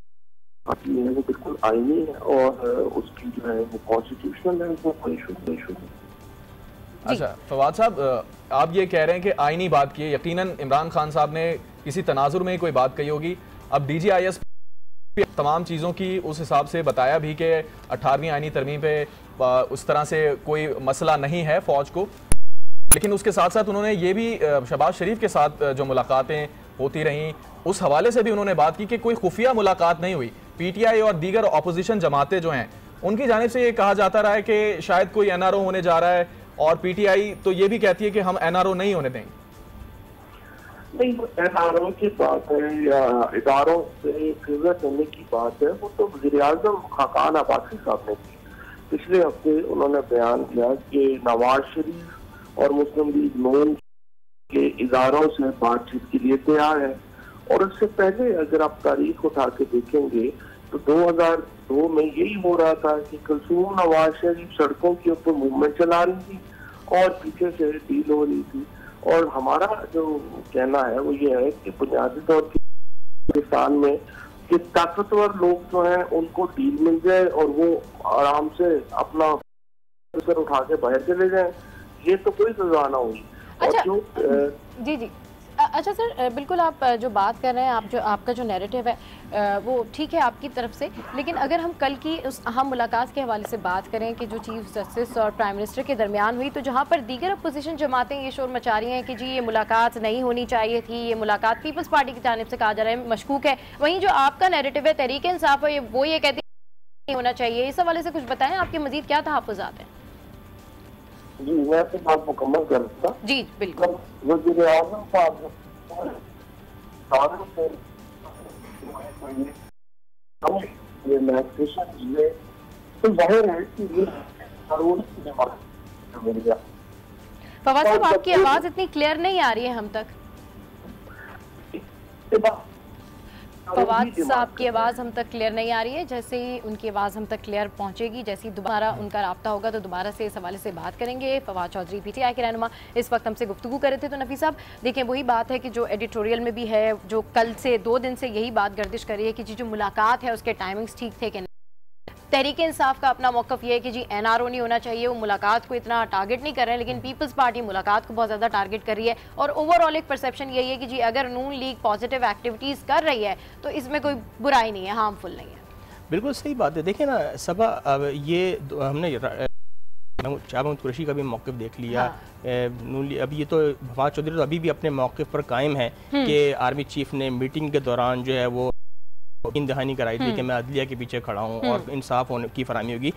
वो बिल्कुल आईनी है और उसकी जो है वो कॉन्स्टिट्यूशनल है, उसमें कोई इशू नहीं। अच्छा फवाद साहब, आप ये कह रहे हैं कि आईनी बात की है, यकीनन इमरान खान साहब ने किसी तनाजुर में कोई बात कही होगी। अब DGIS तमाम चीज़ों की उस हिसाब से बताया भी कि 18वीं आईनी तरमीम पे उस तरह से कोई मसला नहीं है फ़ौज को, लेकिन उसके साथ साथ उन्होंने ये भी शहबाज शरीफ के साथ जो मुलाकातें होती रहीं उस हवाले से भी उन्होंने बात की कि कोई खुफिया मुलाकात नहीं हुई। PTI और दीगर अपोजिशन जमातें जो हैं उनकी जानिब से ये कहा जाता रहा है कि शायद कोई NRO होने जा रहा है और PTI तो ये भी कहती है कि हम NRO नहीं होने देंगे। नहीं, वो NRO की बात है या इदारों से फेवर करने की बात है, वो तो वज़ीर-ए-आज़म खाकान अब्बासी साहब ने की। पिछले हफ्ते उन्होंने बयान किया कि नवाज शरीफ और मुस्लिम लीग नून के इदारों से बातचीत के लिए तैयार है। और इससे पहले अगर आप तारीख उठा के देखेंगे तो 2002 में यही हो रहा था कि कुलसूम नवाज शरीफ सड़कों के ऊपर मूवमेंट चला रही थी और पीछे से डील हो रही थी। और हमारा जो कहना है वो ये है कि बुनियादी तौर पर पाकिस्तान में कि ताकतवर लोग जो हैं उनको डील मिल जाए और वो आराम से अपना उठा के बाहर चले जाएं, ये तो कोई सजा ना हुई। अच्छा, जी अच्छा सर, बिल्कुल आप जो बात कर रहे हैं, आपका जो नैरेटिव है वो ठीक है आपकी तरफ से, लेकिन अगर हम कल की उस अहम मुलाकात के हवाले से बात करें कि जो चीफ जस्टिस और प्राइम मिनिस्टर के दरमियान हुई, तो जहां पर दीगर अपोजिशन जमातें ये शोर मचा रही हैं कि जी ये मुलाकात नहीं होनी चाहिए थी, ये मुलाकात पीपल्स पार्टी की जानिब से कहा जा रहा है मशकूक है, वहीं जो आपका नैरेटिव है तहरीक इंसाफ है वो ये कहती है नहीं होना चाहिए। इस हवाले से कुछ बताएं, आपके मजीद क्या तहफ़्फ़ुज़ात हैं? जी, मैं आपकी बात मुकम्मल करता। जी बिल्कुल। वज़ीर-ए-आज़म साहब तो जाहिर है कि ये फवाद साहब, आपकी आवाज़ इतनी क्लियर नहीं आ रही है हम तक। फवाद साहब की आवाज़ हम तक क्लियर नहीं आ रही है। जैसे ही उनकी आवाज़ हम तक क्लियर पहुंचेगी, जैसे ही दोबारा उनका राब्ता होगा तो दोबारा से इस हवाले से बात करेंगे। फवाद चौधरी PTI के रहनुमा इस वक्त हमसे गुफ्तगू कर रहे थे। तो नफ़ी साहब देखें, वही बात है कि जो एडिटोरियल में भी है, जो कल से 2 दिन से यही बात गर्दिश कर रही है कि जी जो मुलाकात है उसके टाइमिंग्स ठीक थे कि नहीं। तहरीक इंसाफ का अपना मौक़िफ़ ये है कि जी NRO नहीं होना चाहिए, वो मुलाकात को इतना टारगेट नहीं कर रहे हैं, लेकिन पीपल्स पार्टी मुलाकात को बहुत ज़्यादा टारगेट कर रही है। और ओवरऑल एक परसेप्शन यही है कि जी अगर नून लीग पॉजिटिव एक्टिविटीज़ कर रही है तो इसमें कोई बुराई नहीं है, हार्मफुल नहीं है। बिल्कुल सही बात है। देखिए ना सबा, अब ये हमने शाहबाज कुरैशी का भी मौक़िफ़ देख लिया। हाँ। अब ये तो फवाद चौधरी तो अभी भी अपने मौक़िफ़ पर कायम है कि आर्मी चीफ ने मीटिंग के दौरान जो है वो दहानी कराई थी कि मैं अदलिया के पीछे खड़ा हूँ और इंसाफ होने की फराहमी होगी।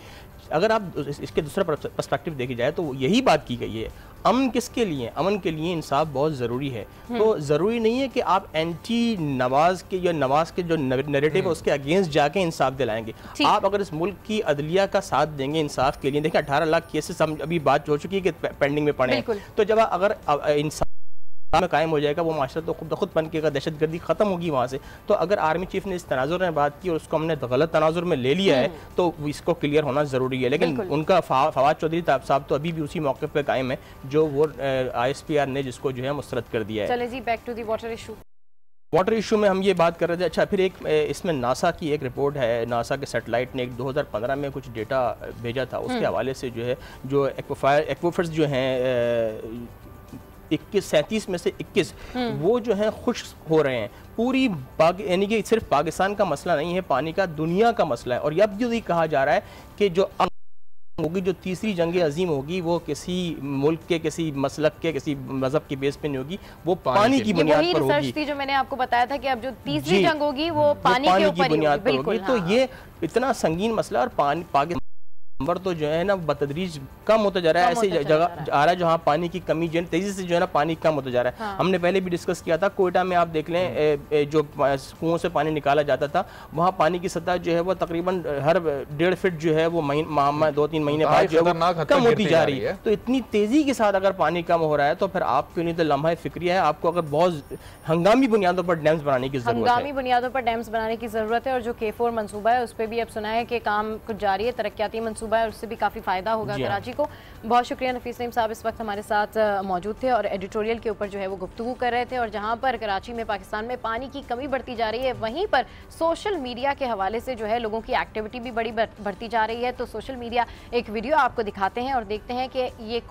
अगर आप इसके दूसरा पर्सपेक्टिव देखी जाए तो यही बात की गई है। अमन किसके लिए? अमन के लिए इंसाफ बहुत ज़रूरी है। तो ज़रूरी नहीं है कि आप एंटी नवाज के या नवाज के जो नैरेटिव है उसके अगेंस्ट जाके इंसाफ दिलाएंगे। आप अगर इस मुल्क की अदलिया का साथ देंगे इंसाफ के लिए, देखिए 18 लाख केसेस हम अभी बात हो चुकी है कि पेंडिंग में पड़े हैं, तो जब अगर इंसाफ में कायम हो जाएगा वो माशरा तो खुद बन के दहशत गर्दी खत्म होगी वहाँ से। तो अगर आर्मी चीफ ने इस तनाजुर में बात की और उसको हमने गलत तनाजुर में ले लिया है तो इसको क्लियर होना ज़रूरी है। लेकिन उनका फवाद चौधरी साहब तो अभी भी उसी मौके पर कायम है जो वो ISPR ने जिसको जो है मुस्तरद कर दिया है। चले जी, back to the water issue. Water issue में हम ये बात कर रहे थे। अच्छा, फिर एक इसमें नासा की एक रिपोर्ट है। नासा के सैटेलाइट ने 2015 में कुछ डेटा भेजा था, उसके हवाले से जो है जो एक्वाफर्स जो हैं 37 में से 21 वो जो है खुश हो रहे हैं। पूरी यानी कि सिर्फ पाकिस्तान का मसला नहीं है, पानी का दुनिया का मसला है। और अब जो ये कहा जा रहा है कि जो होगी, जो तीसरी जंग अजीम होगी, वो किसी मुल्क के, किसी मसलक के, किसी मजहब की बेस पे नहीं होगी, वो पानी की बुनियाद पर होगी। थी जो मैंने आपको बताया था कि अब जो तीसरी जंग होगी वो पानी की बुनियाद पर होगी। तो ये इतना संगीन मसला और पाकिस्तान नंबर तो जो है ना बतदरीज कम होता जा रहा है, ऐसे जगह आ रहा है जहाँ पानी की कमी जो है तेजी से जो है ना पानी कम होता जा रहा है। हमने पहले भी डिस्कस किया था, कोयटा में आप देख लें जो कुओं से पानी निकाला जाता था वहाँ पानी की सतह जो है वो तकरीबन हर 1.5 फीट जो है वो 2-3 महीने बाद जो है कम होती जा रही है। तो इतनी तेजी के साथ अगर पानी कम हो रहा है तो फिर आपके लिए तो लम्हा फिक्रिया है, आपको अगर बहुत हंगामी बुनियादों पर डैम्स बनाने की जरूरत है, हंगामी बुनियादों पर डैम्स बनाने की जरूरत है। और जो K4 मंसूबा है उस पर भी अब सुना है कि काम कुछ जारी है, तरक्याती मंसूबा है, उससे भी काफ़ी फ़ायदा होगा कराची को। बहुत शुक्रिया नफीस नईम साहब इस वक्त हमारे साथ मौजूद थे और एडिटोरियल के ऊपर जो है वो गुफ्तगू कर रहे थे। और जहाँ पर कराची में पाकिस्तान में पानी की कमी बढ़ती जा रही है, वहीं पर सोशल मीडिया के हवाले से जो है लोगों की एक्टिविटी भी बड़ी बढ़ती जा रही है। तो सोशल मीडिया एक वीडियो आपको दिखाते हैं और देखते हैं कि ये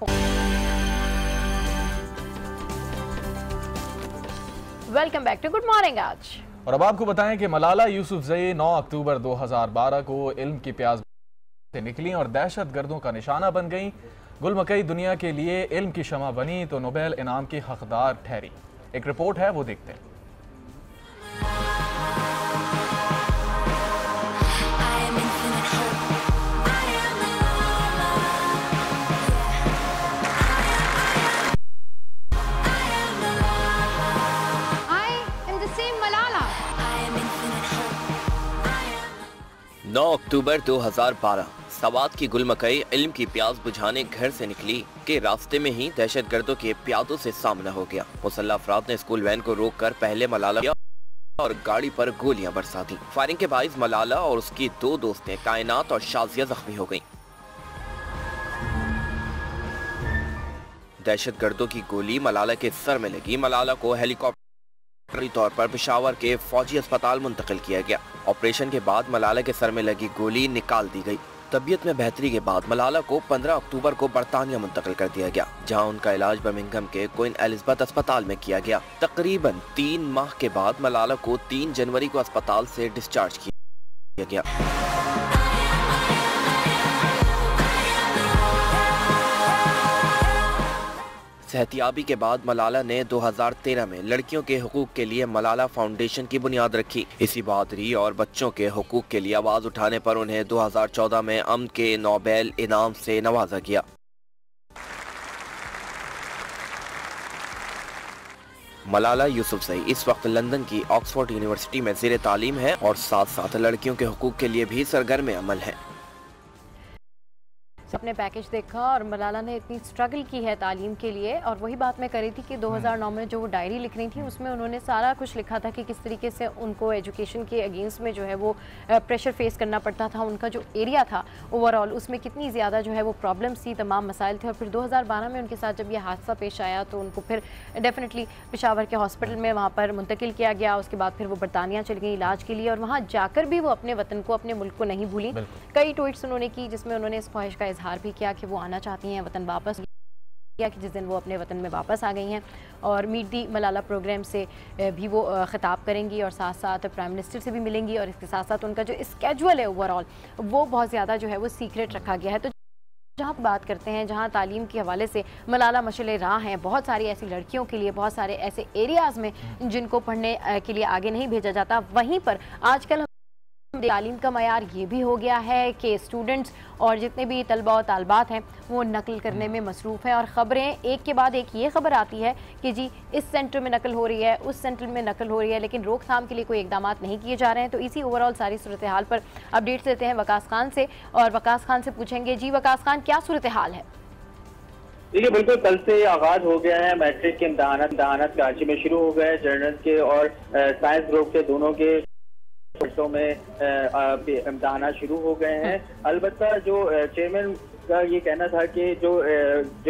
welcome back to good morning आज। और अब आपको बताएं कि मलाला यूसुफजई 9 अक्टूबर 2012 को इल्म की प्यास से निकली और दहशत गर्दों का निशाना बन गई। गुल मकई दुनिया के लिए इल्म की शमा बनी तो नोबेल इनाम की हकदार ठहरी। एक रिपोर्ट है, वो देखते हैं। नौ अक्टूबर 2012 सवात की गुलमकई इल्म की प्यास बुझाने घर से निकली के रास्ते में ही दहशतगर्दों के प्यादों से सामना हो गया। मुसल्लह अफराद ने स्कूल वैन को रोककर पहले मलाला और गाड़ी पर गोलियां बरसा दी। फायरिंग के बाइस मलाला और उसकी 2 दोस्तें कायनात और शाजिया जख्मी हो गईं। दहशतगर्दों की गोली मलाला के सर में लगी। मलाला को हेलीकॉप्टर तौर पर पेशावर के फौजी अस्पताल मुंतकिल किया गया। ऑपरेशन के बाद मलाला के सर में लगी गोली निकाल दी गई। तबीयत में बेहतरी के बाद मलाला को 15 अक्टूबर को बरतानिया मुंतकिल कर दिया गया, जहां उनका इलाज बर्मिंघम के क्वीन एलिजाबेथ अस्पताल में किया गया। तकरीबन 3 माह के बाद मलाला को 3 जनवरी को अस्पताल से डिस्चार्ज किया गया। सेहतियाबी के बाद मलाला ने 2013 में लड़कियों के हुकूक के लिए मलाला फाउंडेशन की बुनियाद रखी। इसी बहादुरी और बच्चों के हुकूक के लिए आवाज उठाने पर उन्हें 2014 में अमन के नोबेल इनाम से नवाजा गया। मलाला यूसुफजई इस वक्त लंदन की ऑक्सफोर्ड यूनिवर्सिटी में ज़ेर तालीम है और साथ साथ लड़कियों के हुकूक के लिए भी सरगर्म अमल है। अपने पैकेज देखा और मलाला ने इतनी स्ट्रगल की है तालीम के लिए। और वही बात मैं करी थी कि 2009 में जो वो डायरी लिख रही थी उसमें उन्होंने सारा कुछ लिखा था कि किस तरीके से उनको एजुकेशन के अगेंस्ट में जो है वो प्रेशर फेस करना पड़ता था। उनका जो एरिया था ओवरऑल उसमें कितनी ज़्यादा जो है वो प्रॉब्लम्स थी, तमाम मसाइल थे। और फिर 2012 में उनके साथ जब ये हादसा पेश आया तो उनको फिर डेफिनेटली पेशावर के हॉस्पिटल में वहाँ पर मुंतकिल किया गया। उसके बाद फिर वो बरतानिया चली गई इलाज के लिए और वहाँ जाकर भी वो अपने वतन को, अपने मुल्क को नहीं भूली। कई ट्वीट्स उन्होंने की जिसमें उन्होंने इस ख्वाहिश का इजहार भी किया कि वो आना चाहती हैं वतन वापस, किया कि जिस दिन वो अपने वतन में वापस आ गई हैं। और मीट दी मलाला प्रोग्राम से भी वो ख़िताब करेंगी और साथ साथ प्राइम मिनिस्टर से भी मिलेंगी। और इसके साथ साथ उनका जो स्केड्यूल है ओवरऑल वो बहुत ज़्यादा जो है वो सीक्रेट रखा गया है। तो जहाँ बात करते हैं, जहाँ तालीम के हवाले से मलाला मशअले राह हैं, बहुत सारी ऐसी लड़कियों के लिए, बहुत सारे ऐसे एरियाज़ में जिनको पढ़ने के लिए आगे नहीं भेजा जाता, वहीं पर आजकल तालीम का मयार ये भी हो गया है कि स्टूडेंट्स और जितने भी तलबा और तालबात हैं वो नकल करने में मसरूफ़ हैं। और ख़बरें एक के बाद एक ये ख़बर आती है कि जी इस सेंटर में नकल हो रही है, उस सेंटर में नकल हो रही है, लेकिन रोकथाम के लिए कोई इकदाम नहीं किए जा रहे हैं। तो इसी ओवरऑल सारी सूरत हाल पर अपडेट्स देते हैं वकास खान से और वकास खान से पूछेंगे, जी वकास खान क्या सूरत हाल है? देखिए बिल्कुल कल से आगाज हो गया है। मैट्रिक के इम्तहान कराची में शुरू हो गए। जर्नल के और साइंस ग्रुप के दोनों के कोर्सों में इम्तहान शुरू हो गए हैं। अलबत्ता जो चेयरमैन का ये कहना था कि जो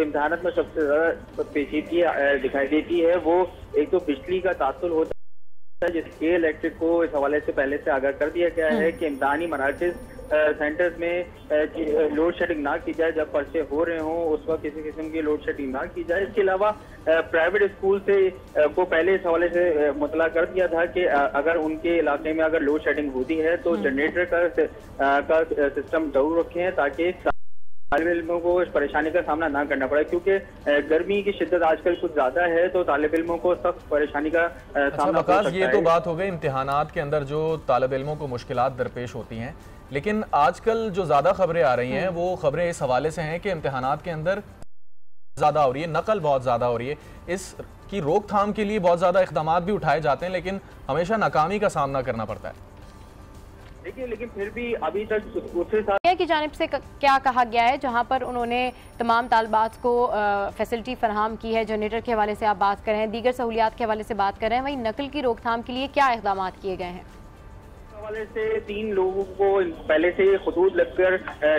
इम्तहान में सबसे ज्यादा पेचीदगी दिखाई देती है वो एक तो बिजली का तासुर होता है, जिसके इलेक्ट्रिक को इस हवाले से पहले से आगाह कर दिया गया है कि इम्तहानी मराकज़ सेंटर्स में लोड शेडिंग ना की जाए। जब पर्चे हो रहे हों उस वक्त किसी किस्म की लोड शेडिंग ना की जाए। इसके अलावा प्राइवेट स्कूल से को पहले इस हवाले से मुतला कर दिया था कि अगर उनके इलाके में अगर लोड शेडिंग होती है तो जनरेटर का सिस्टम जरूर रखें ताकि तालिब इल्मों को इस परेशानी का सामना ना करना पड़े, क्योंकि गर्मी की शिद्दत आजकल कुछ ज्यादा है तो तालिब इल्मों को सख्त परेशानी का सामना हो सकता है। ये तो बात हो गई इम्तिहानात के अंदर जो तालिब इल्मों को मुश्किलात दरपेश होती हैं, लेकिन आजकल जो ज़्यादा खबरें आ रही हैं वो खबरें इस हवाले से हैं कि इम्तिहानात के अंदर ज़्यादा हो रही है, नकल बहुत ज़्यादा हो रही है। इसकी रोकथाम के लिए बहुत ज़्यादा इक़दाम भी उठाए जाते हैं, लेकिन हमेशा नाकामी का सामना करना पड़ता है। देखिए, लेकिन फिर भी अभी तक उसके साथ की जानिब से क्या कहा गया है, जहां पर उन्होंने तमाम तालबात को फैसिलिटी फराहम की है। जनरेटर के हवाले से आप बात कर रहे हैं, दीगर सहूलियात के हवाले से बात कर रहे हैं, वहीं नकल की रोकथाम के लिए क्या इक़दाम किए गए हैं? हवाले से 3 लोगों को पहले से खतूत लगकर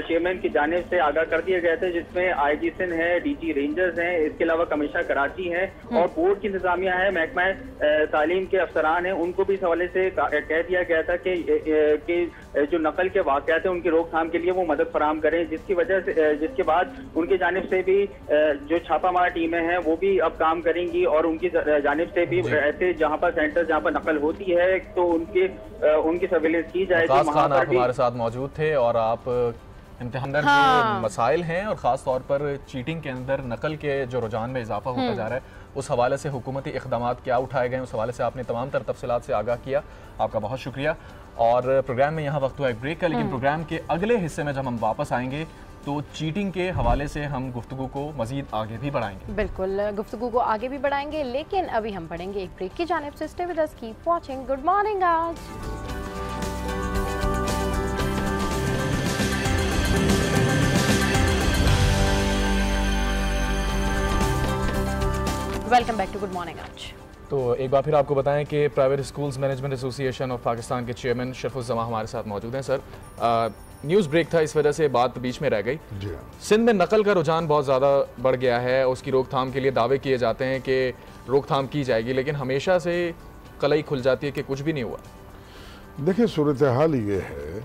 चेयरमैन की जानिब से आगाह कर दिया गया था, जिसमें आईजी सिंध है, डीजी रेंजर्स हैं, इसके अलावा कमिश्नर कराची है और बोर्ड की इंतजामिया है, महकमा तालीम के अफसरान हैं। उनको भी इस हवाले से कह दिया गया था कि जो नकल के वाक़यात हैं उनकी रोकथाम के लिए वो मदद फराहम करें, जिसकी वजह से जिसके बाद उनकी जानिब से भी जो छापामार टीमें हैं वो भी अब काम करेंगी और उनकी जानिब से भी ऐसे जहाँ पर सेंटर जहाँ पर नकल होती है तो उनकी सर्विलेंस की जाएगी। खान आप हमारे साथ मौजूद थे और आप इम्तिहान जो मसाइल हैं और ख़ास तौर पर चीटिंग के अंदर नकल के जो रुझान में इजाफा होता जा रहा है उस हवाले से हुकूमती इक़दाम क्या उठाए गए उस हवाले से आपने तमाम तर तफसीलात से आगाह किया, आपका बहुत शुक्रिया। और प्रोग्राम में यहाँ वक्त हुआ एक ब्रेक का, लेकिन प्रोग्राम के अगले हिस्से में जब हम वापस आएंगे तो चीटिंग के हवाले से हम गुफ्तगू को मजीद आगे भी बढ़ाएंगे। बिल्कुल, गुफ्तगू को आगे भी बढ़ाएंगे, लेकिन अभी हम बढ़ेंगे एक ब्रेक की जानिब से। Stay with us, keep watching good morning Aaj. Welcome back to good morning Aaj. तो एक बार फिर आपको बताएं कि private schools management association of Pakistan के चेयरमैन शरफुज़्ज़मा हमारे साथ मौजूद हैं। सर, न्यूज़ ब्रेक था, इस वजह से बात बीच में रह गई। सिंध में नकल का रुझान बहुत ज़्यादा बढ़ गया है, उसकी रोकथाम के लिए दावे किए जाते हैं कि रोकथाम की जाएगी, लेकिन हमेशा से कलई खुल जाती है कि कुछ भी नहीं हुआ। देखिए, सूरत हाल ये है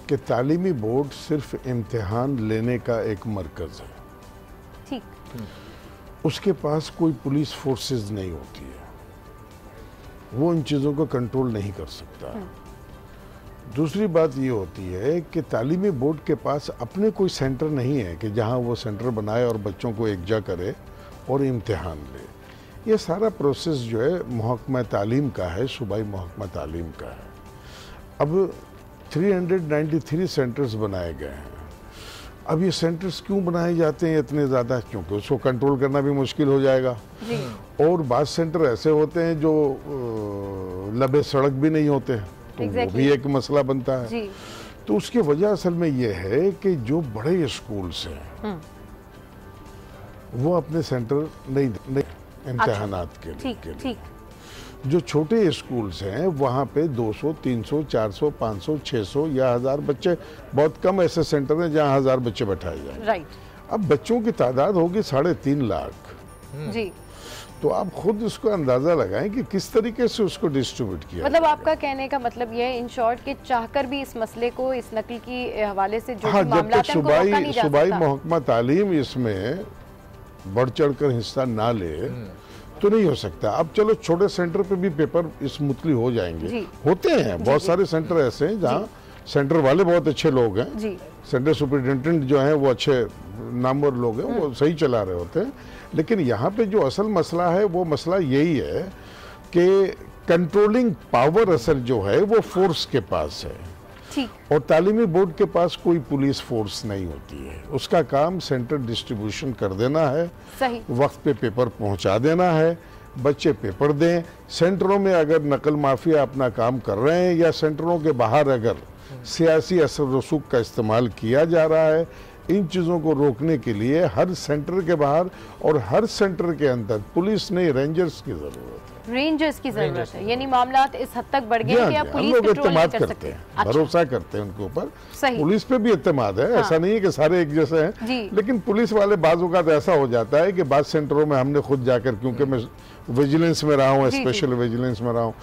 कि तालीमी बोर्ड सिर्फ इम्तिहान लेने का एक मरकज़ है, ठीक, उसके पास कोई पुलिस फोर्सेस नहीं होती है, वो इन चीज़ों को कंट्रोल नहीं कर सकता। दूसरी बात ये होती है कि तालीमी बोर्ड के पास अपने कोई सेंटर नहीं है कि जहां वो सेंटर बनाए और बच्चों को एकजा करे और इम्तिहान ले। ये सारा प्रोसेस जो है महकमा तालीम का है, सूबाई महकमा तालीम का है। अब 393 सेंटर्स बनाए गए हैं। अब ये सेंटर्स क्यों बनाए जाते हैं इतने ज़्यादा? क्योंकि उसको कंट्रोल करना भी मुश्किल हो जाएगा और बाज़ सेंटर ऐसे होते हैं जो लबे सड़क भी नहीं होते हैं, तो वो भी एक मसला बनता है। तो उसकी वजह असल में ये है कि जो बड़े स्कूल्स हैं वो अपने सेंटर नहीं इम्तिहानात के लिए, जो छोटे स्कूल्स हैं वहाँ पे 200, 300, 400, 500, 600 या 1000 बच्चे, बहुत कम ऐसे सेंटर हैं जहाँ 1000 बच्चे बैठाए जाए। राइट। अब बच्चों की तादाद होगी 3.5 लाख जी, तो आप खुद उसको अंदाजा लगाएं कि किस तरीके से उसको डिस्ट्रीब्यूट किया। मतलब आपका कहने का मतलब ये है इन शॉर्ट कि चाहकर भी इस मसले को, इस नकल की हवाले से जो जब तक सूबाई महकमा तालीम इसमें बढ़ चढ़ कर हिस्सा ना ले तो नहीं हो सकता। अब चलो छोटे सेंटर पे भी पेपर स्मूथली हो जाएंगे, होते हैं बहुत सारे सेंटर ऐसे हैं जहाँ सेंटर वाले बहुत अच्छे लोग हैं, सेंटर सुपरिटेंडेंट जो हैं वो अच्छे नामवर लोग हैं, वो सही चला रहे होते हैं। लेकिन यहाँ पे जो असल मसला है वो मसला यही है कि कंट्रोलिंग पावर असल जो है वो फोर्स के पास है, और तालीमी बोर्ड के पास कोई पुलिस फोर्स नहीं होती है। उसका काम सेंटर डिस्ट्रीब्यूशन कर देना है, वक्त पे पेपर पहुंचा देना है, बच्चे पेपर दें। सेंटरों में अगर नकल माफिया अपना काम कर रहे हैं या सेंटरों के बाहर अगर सियासी असर रसूख का इस्तेमाल किया जा रहा है, इन चीज़ों को रोकने के लिए हर सेंटर के बाहर और हर सेंटर के अंदर पुलिस नहीं, रेंजर्स की जरूरत है। रेंजर्स की जरूरत है, यानी मामला इस हद तक बढ़ गए कि अब पुलिस कंट्रोल नहीं कर सकते हैं, भरोसा करते हैं उनके ऊपर। पुलिस पे भी इत्तेमाद है, ऐसा नहीं है कि सारे एक जैसे हैं, लेकिन पुलिस वाले बाजू का तो ऐसा हो जाता है कि बाद सेंटरों में हमने खुद जाकर, क्योंकि मैं विजिलेंस में रहा हूँ, स्पेशल विजिलेंस में रहा हूँ,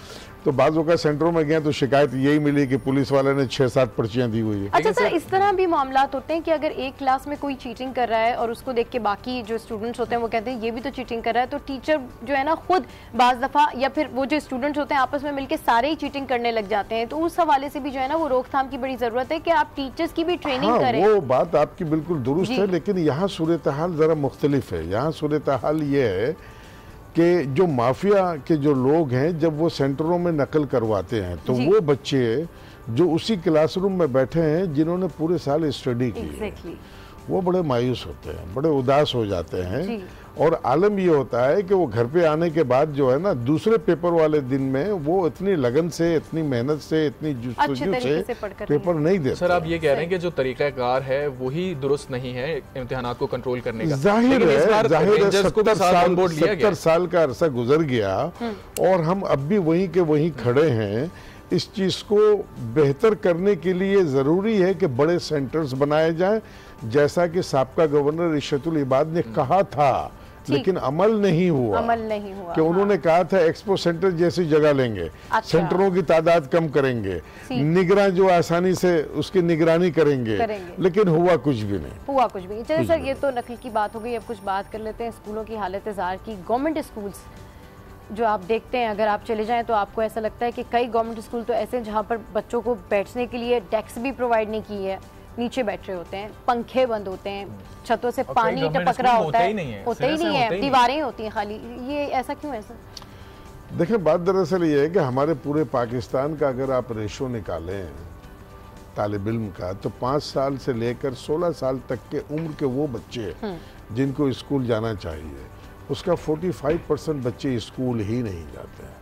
तो बाजू का सेंटरों में गए तो शिकायत यही मिली कि पुलिस वाले ने 6-7 पर्चियां दी हुई है। अच्छा सर, इस तरह भी मामला होते हैं कि अगर एक क्लास में कोई चीटिंग कर रहा है और उसको देख के बाकी जो स्टूडेंट्स होते हैं वो कहते हैं ये भी तो चीटिंग कर रहा है, तो टीचर जो है ना खुद बाज दफा या फिर वो जो स्टूडेंट्स होते हैं आपस में मिलकर सारे ही चीटिंग करने लग जाते हैं, तो उस हवाले से भी जो है ना वो रोकथाम की बड़ी जरूरत है कि आप टीचर्स की भी ट्रेनिंग करें। वो बात आपकी बिल्कुल दुरुस्त है, लेकिन यहाँ सूरत हाल जरा मुख्तलिफ है। यहाँ सूरत हाल ये है कि जो माफिया के जो लोग हैं जब वो सेंटरों में नकल करवाते हैं तो वो बच्चे जो उसी क्लासरूम में बैठे हैं जिन्होंने पूरे साल स्टडी की है, वो बड़े मायूस होते हैं, बड़े उदास हो जाते हैं। और आलम ये होता है कि वो घर पे आने के बाद जो है ना, दूसरे पेपर वाले दिन में वो इतनी लगन से, इतनी मेहनत से, इतनी जुस्तजू से पेपर नहीं देते। सर आप ये कह रहे हैं कि जो तरीकाकार है वही दुरुस्त नहीं है इम्तिहानात को कंट्रोल करने का। जाहिर है 70 साल का अरसा गुजर गया और हम अब भी वहीं के वहीं खड़े हैं। इस चीज को बेहतर करने के लिए जरूरी है कि बड़े सेंटर्स बनाए जाएं, जैसा कि साबका गवर्नर इशरतुल इबाद ने कहा था, लेकिन अमल नहीं हुआ कि उन्होंने कहा था एक्सपो सेंटर जैसी जगह लेंगे, सेंटरों की तादाद कम करेंगे, निगरान जो आसानी से उसकी निगरानी करेंगे, लेकिन हुआ कुछ भी नहीं। चलिए सर, ये तो नकल की बात हो गई। अब कुछ बात कर लेते हैं स्कूलों की हालत ज़ार की। गवर्नमेंट स्कूल्स जो आप देखते हैं, अगर आप चले जाएं तो आपको ऐसा लगता है कि कई गवर्नमेंट स्कूल तो ऐसे हैं जहाँ पर बच्चों को बैठने के लिए डेस्क भी प्रोवाइड नहीं की है, नीचे बैठ रहे होते हैं, पंखे बंद होते हैं, छतों से पानी टपक रहा होता है, होते ही नहीं है, दीवारें होती हैं खाली। ये ऐसा क्यों है सर? देखिए, बात दरअसल ये है कि हमारे पूरे पाकिस्तान का अगर आप रेशो निकालें तालिब इल्म का, तो 5 साल से लेकर 16 साल तक के उम्र के वो बच्चे जिनको स्कूल जाना चाहिए, उसका 45% बच्चे स्कूल ही नहीं जाते हैं,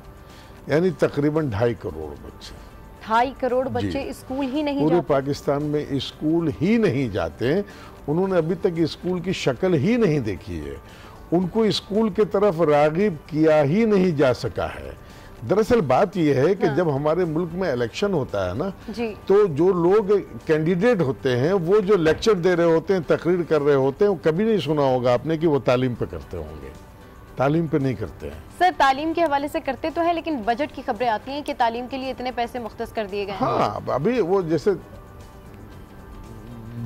यानी तकरीबन 2.5 करोड़ बच्चे। 2.5 करोड़ बच्चे स्कूल ही नहीं पूरे जाते। पाकिस्तान में स्कूल ही नहीं जाते। उन्होंने अभी तक स्कूल की शक्ल ही नहीं देखी है, उनको स्कूल के तरफ रागिब किया ही नहीं जा सका है। दरअसल बात यह है कि जब हमारे मुल्क में इलेक्शन होता है ना, तो जो लोग कैंडिडेट होते हैं वो जो लेक्चर दे रहे होते हैं, तकरीर कर रहे होते हैं, वो कभी नहीं सुना होगा आपने कि वो तालीम पे करते होंगे। तालीम पे नहीं करते हैं सर। तालीम के हवाले से करते तो है, लेकिन बजट की खबरें आती हैं कि तालीम के लिए इतने पैसे मुख्तस कर दिए गए हैं। हाँ, अभी वो जैसे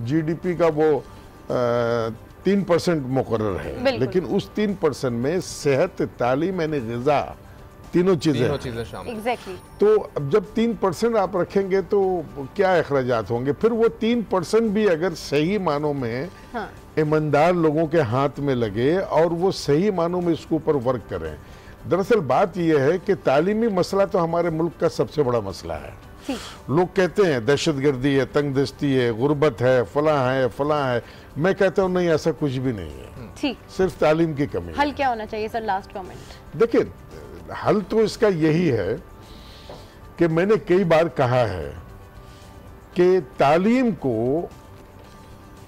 GDP का वो 3% मुकर्रर है, लेकिन उस 3% में सेहत, तालीम यानी ग़िज़ा, तीनों चीजें शामिल। तो अब जब 3% आप रखेंगे तो क्या अखराजात होंगे? फिर वो 3% भी अगर सही मानों में ईमानदार लोगों के हाथ में लगे और वो सही मानों में इसके ऊपर वर्क करें। दरअसल बात यह है कि तालीमी मसला तो हमारे मुल्क का सबसे बड़ा मसला है। लोग कहते हैं दहशतगर्दी है, तंगदस्ती है, गुर्बत है, फलां है। मैं कहता हूँ नहीं, ऐसा कुछ भी नहीं है, सिर्फ तालीम की कमी। हल क्या होना चाहिए सर? Last comment. देखिए, हल तो इसका यही है कि मैंने कई बार कहा है कि तालीम को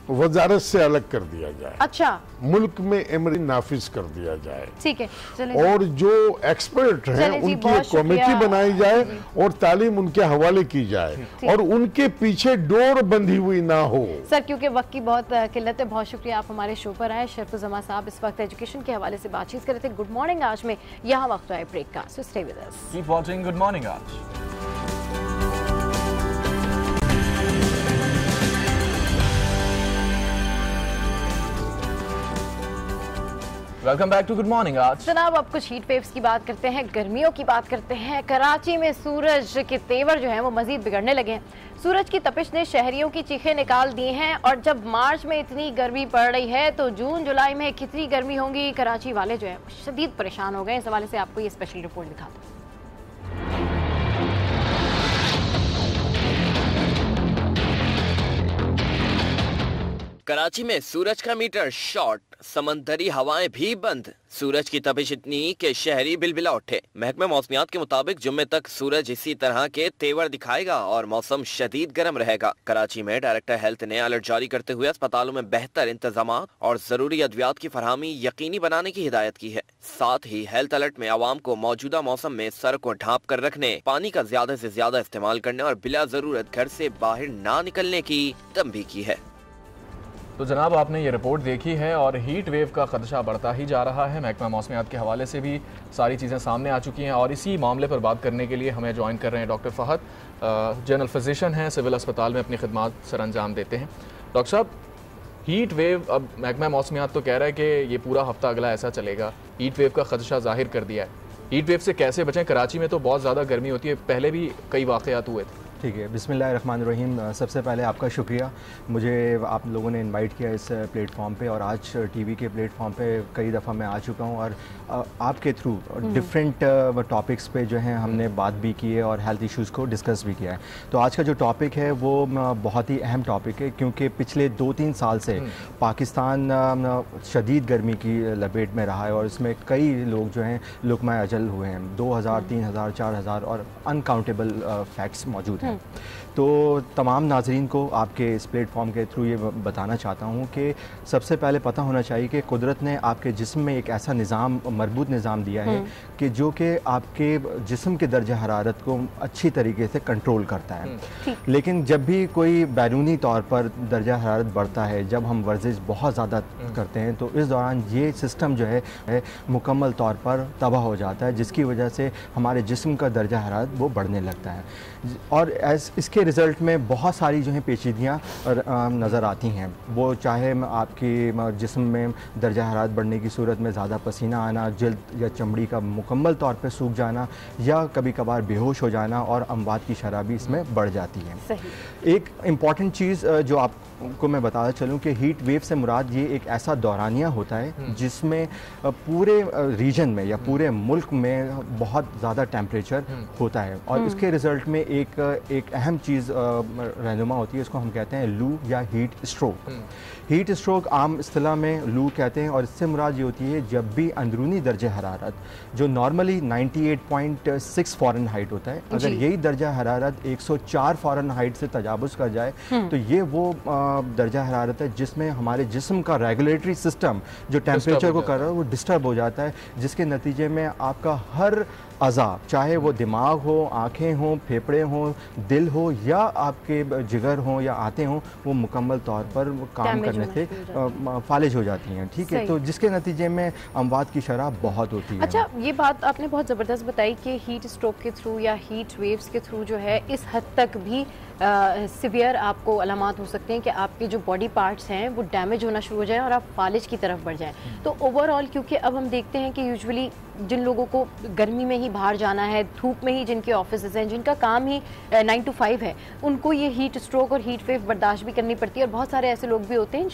वजारत से अलग कर दिया जाए। अच्छा, मुल्क में एमरी नाफिज कर दिया जाए। ठीक है, और जो एक्सपर्ट हैं उनकी एक कमेटी बनाई जाए और तालीम उनके हवाले की जाए और उनके पीछे डोर बंधी हुई ना हो। सर, क्योंकि वक्त की बहुत किल्लत है, बहुत शुक्रिया आप हमारे शो पर आए। शरफुज़मा साहब इस वक्त एजुकेशन के हवाले से बातचीत कर रहे थे। गुड मॉर्निंग आज में यहाँ वक्त आए ब्रेक का, so stay with us. Keep watching good morning Aaj. Welcome back to good morning आज। जनाब, अब कुछ हीट वेव्स की बात करते हैं, गर्मियों की बात करते हैं। कराची में सूरज के तेवर जो हैं वो मजीद बिगड़ने लगे हैं। सूरज की तपिश ने शहरियों की चीखें निकाल दी हैं और जब मार्च में इतनी गर्मी पड़ रही है तो जून जुलाई में कितनी गर्मी होगी। कराची वाले जो है शदीद परेशान हो गए। इस हवाले से आपको ये स्पेशल रिपोर्ट दिखा दूं। कराची में सूरज का मीटर शॉर्ट, समंदरी हवाएं भी बंद, सूरज की तपिश इतनी कि शहरी बिलबिला उठे। महकमे मौसमियात के मुताबिक जुम्मे तक सूरज इसी तरह के तेवर दिखाएगा और मौसम शदीद गर्म रहेगा। कराची में डायरेक्टर हेल्थ ने अलर्ट जारी करते हुए अस्पतालों में बेहतर इंतजाम और जरूरी अद्वियात की फरहमी यकीनी बनाने की हिदायत की है। साथ ही हेल्थ अलर्ट में आवाम को मौजूदा मौसम में सर को ढांप कर रखने, पानी का ज्यादा से ज्यादा इस्तेमाल करने और बिला जरूरत घर से बाहर ना निकलने की तंबीह की है। तो जनाब, आपने ये रिपोर्ट देखी है और हीट वेव का खदशा बढ़ता ही जा रहा है। महकमा मौसमियात के हवाले से भी सारी चीज़ें सामने आ चुकी हैं और इसी मामले पर बात करने के लिए हमें ज्वाइन कर रहे हैं डॉक्टर फहद, जनरल फिजिशियन हैं, सिविल अस्पताल में अपनी खिदमात सर अंजाम देते हैं। डॉक्टर साहब, हीट वेव, अब महकमा मौसमियात तो कह रहा है कि ये पूरा हफ्ता अगला ऐसा चलेगा, हीट वेव का खदशा जाहिर कर दिया है। हीट वेव से कैसे बचें? कराची में तो बहुत ज़्यादा गर्मी होती है, पहले भी कई वाक़यात हुए थे। ठीक है, बिस्मिल्लाहिर्रहमानिर्रहीम। सबसे पहले आपका शुक्रिया, मुझे आप लोगों ने इनवाइट किया इस प्लेटफॉर्म पे, और आज टीवी के प्लेटफॉर्म पे कई दफ़ा मैं आ चुका हूँ और आपके थ्रू डिफरेंट टॉपिक्स पे जो है हमने बात भी की है और हेल्थ इश्यूज़ को डिस्कस भी किया है। तो आज का जो टॉपिक है वो बहुत ही अहम टॉपिक है, क्योंकि पिछले 2-3 साल से पाकिस्तान शदीद गर्मी की लपेट में रहा है और इसमें कई लोग जो हैं लुकमा अजल हुए हैं। 2000, 3000, 4000 और अनकाउंटेबल फैक्ट्स मौजूद हैं। तो तमाम नाजरीन को आपके इस प्लेटफॉर्म के थ्रू ये बताना चाहता हूँ कि सबसे पहले पता होना चाहिए कि कुदरत ने आपके जिस्म में एक ऐसा निज़ाम, मरबूत निज़ाम दिया है कि जो कि आपके जिस्म के दर्जा हरारत को अच्छी तरीके से कंट्रोल करता है। लेकिन जब भी कोई बैरूनी तौर पर दर्जा हरारत बढ़ता है, जब हम वर्जिश बहुत ज़्यादा करते हैं, तो इस दौरान ये सिस्टम जो है मुकम्मल तौर पर तबाह हो जाता है, जिसकी वजह से हमारे जिस्म का दर्जा हरारत वो बढ़ने लगता है और इसके रिज़ल्ट में बहुत सारी जो है पेचीदगियाँ नज़र आती हैं। वो चाहे आपकी जिस्म में दर्जा हरारत बढ़ने की सूरत में ज़्यादा पसीना आना, जल्द या चमड़ी का मुकम्मल तौर पर सूख जाना, या कभी कभार बेहोश हो जाना और अमवात की शरह भी इसमें बढ़ जाती है। सही। एक इम्पॉर्टेंट चीज़ जो आपको मैं बताना चलूँ कि हीट वेव से मुराद ये एक ऐसा दौरानिया होता है जिसमें पूरे रीजन में या पूरे मुल्क में बहुत ज़्यादा टेम्परेचर होता है और इसके रिज़ल्ट में एक अहम चीज़ रहनुमा होती है, इसको हम कहते हैं लू या हीट स्ट्रोक। हीट स्ट्रोक आम इस्तिलाह में लू कहते हैं और इससे मुराद ये होती है जब भी अंदरूनी दर्जा हरारत जो नॉर्मली 98.6 फ़ारेनहाइट होता है, अगर यही दर्जा हरारत 104 फ़ारेनहाइट से तजावुज़ कर जाए तो ये वो दर्जा हरारत है जिसमें हमारे जिस्म का रेगुलेटरी सिस्टम जो टेम्परेचर को कर रहा है वो डिस्टर्ब हो जाता है, जिसके नतीजे में आपका हर अज़ा, चाहे वो दिमाग हो, आँखें हों, फेफड़े हों, दिल हो या आपके जिगर हों या आते हों, वो मुकम्मल तौर पर काम करने से फालिज हो जाती हैं। ठीक है, तो जिसके नतीजे में अमवात की शरह बहुत होती है। अच्छा, ये बात आपने बहुत ज़बरदस्त बताई कि हीट स्ट्रोक के थ्रू या हीट वेव्स के थ्रू जो है इस हद तक भी सिवियर आपको अलामात हो सकते हैं कि आपके जो बॉडी पार्ट्स हैं वो डैमेज होना शुरू हो जाए और आप फालिज की तरफ बढ़ जाएं। तो ओवरऑल क्योंकि अब हम देखते हैं कि यूजुअली जिन लोगों को गर्मी में ही बाहर जाना है, धूप में ही जिनके ऑफिस हैं, जिनका काम ही 9 to 5 है, उनको ये हीट स्ट्रोक और हीट वेव बर्दाश्त भी करनी पड़ती है और बहुत सारे ऐसे लोग भी होते हैं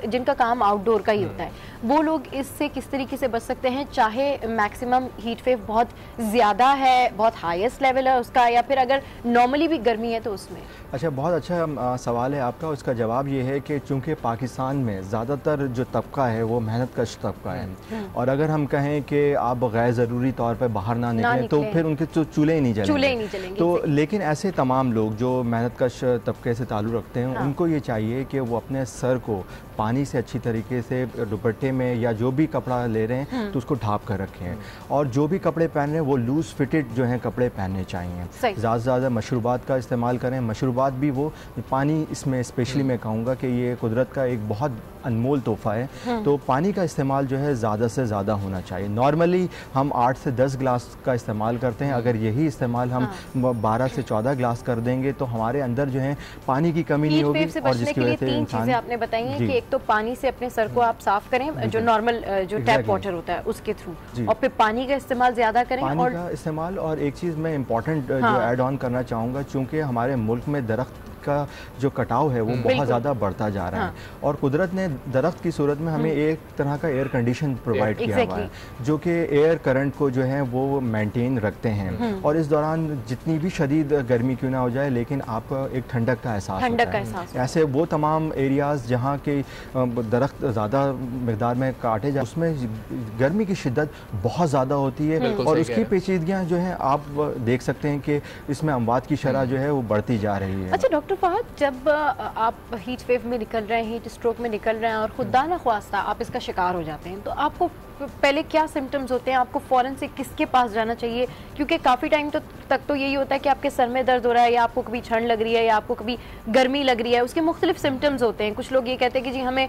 जिनका काम आउटडोर का ही होता है। वो लोग इससे किस तरीके से बच सकते हैं, चाहे मैक्सिमम हीट वेव बहुत ज़्यादा है, बहुत हाईएस्ट लेवल है उसका, या फिर अगर नॉर्मली भी गर्मी है तो उसमें? अच्छा, बहुत अच्छा सवाल है आपका। उसका जवाब ये है कि चूँकि पाकिस्तान में ज़्यादातर जो तबका है वो मेहनत कश तबका है और अगर हम कहें कि आप गैर ज़रूरी तौर पर बाहर ना निकलें तो फिर उनके तो चूल्हे ही नहीं जलेंगे। तो लेकिन ऐसे तमाम लोग जो मेहनत कश तबके से ताल्लुक़ रखते हैं उनको ये चाहिए कि वो अपने सर को पानी से अच्छी तरीके से दुपट्टे में या जो भी कपड़ा ले रहे हैं तो उसको ढाँप कर रखें और जो भी कपड़े पहन रहे हैं वो लूज़ फिटेड जो हैं कपड़े पहनने चाहिए। ज़्यादा से ज़्यादा मशरूबात का इस्तेमाल करें। मशरूबात भी वो पानी, इसमें स्पेशली मैं कहूँगा कि ये कुदरत का एक बहुत अनमोल तोहफ़ा है, तो पानी का इस्तेमाल जो है ज़्यादा से ज़्यादा होना चाहिए। नॉर्मली हम 8 से 10 गिलास का इस्तेमाल करते हैं, अगर यही इस्तेमाल हम 12 से 14 गिलास कर देंगे तो हमारे अंदर जो है पानी की कमी नहीं होगी। और जिसकी वजह से 3 चीज़ें आपने बताई हैं कि एक तो पानी से अपने सर को आप साफ़ करें जो नॉर्मल जो टैप वाटर होता है उसके थ्रू, और फिर पानी का इस्तेमाल ज़्यादा करें, पानी का इस्तेमाल। और एक चीज़ मैं इम्पॉर्टेंट जो ऐड ऑन करना चाहूँगा, चूँकि हमारे मुल्क में दरख्त का जो कटाव है वो बहुत ज़्यादा बढ़ता जा रहा है और कुदरत ने दरख्त की सूरत में हमें एक तरह का एयर कंडीशन प्रोवाइड किया हुआ है जो कि एयर करंट को जो है वो मेंटेन रखते हैं और इस दौरान जितनी भी शदीद गर्मी क्यों ना हो जाए लेकिन आपको एक ठंडक का एहसास होता है। ऐसे वो तमाम एरियाज़ जहाँ के दरख्त ज़्यादा मकदार में काटे जाए उसमें गर्मी की शिद्दत बहुत ज़्यादा होती है और उसकी पेचीदगियाँ जो हैं आप देख सकते हैं कि इसमें अमवात की शरह जो है वो बढ़ती जा रही है। अच्छा डॉक्टर फहद, जब आप हीट वेव में निकल रहे हैं, हीट स्ट्रोक में निकल रहे हैं और खुदा न ख्वास्ता आप इसका शिकार हो जाते हैं, तो आपको पहले क्या सिम्टम्स होते हैं? आपको फ़ौरन से किसके पास जाना चाहिए? क्योंकि काफ़ी टाइम तक तो यही होता है कि आपके सर में दर्द हो रहा है या आपको कभी ठंड लग रही है या आपको कभी गर्मी लग रही है, उसके मुख्तलिफ सिम्टम्स होते हैं। कुछ लोग ये कहते हैं कि जी हमें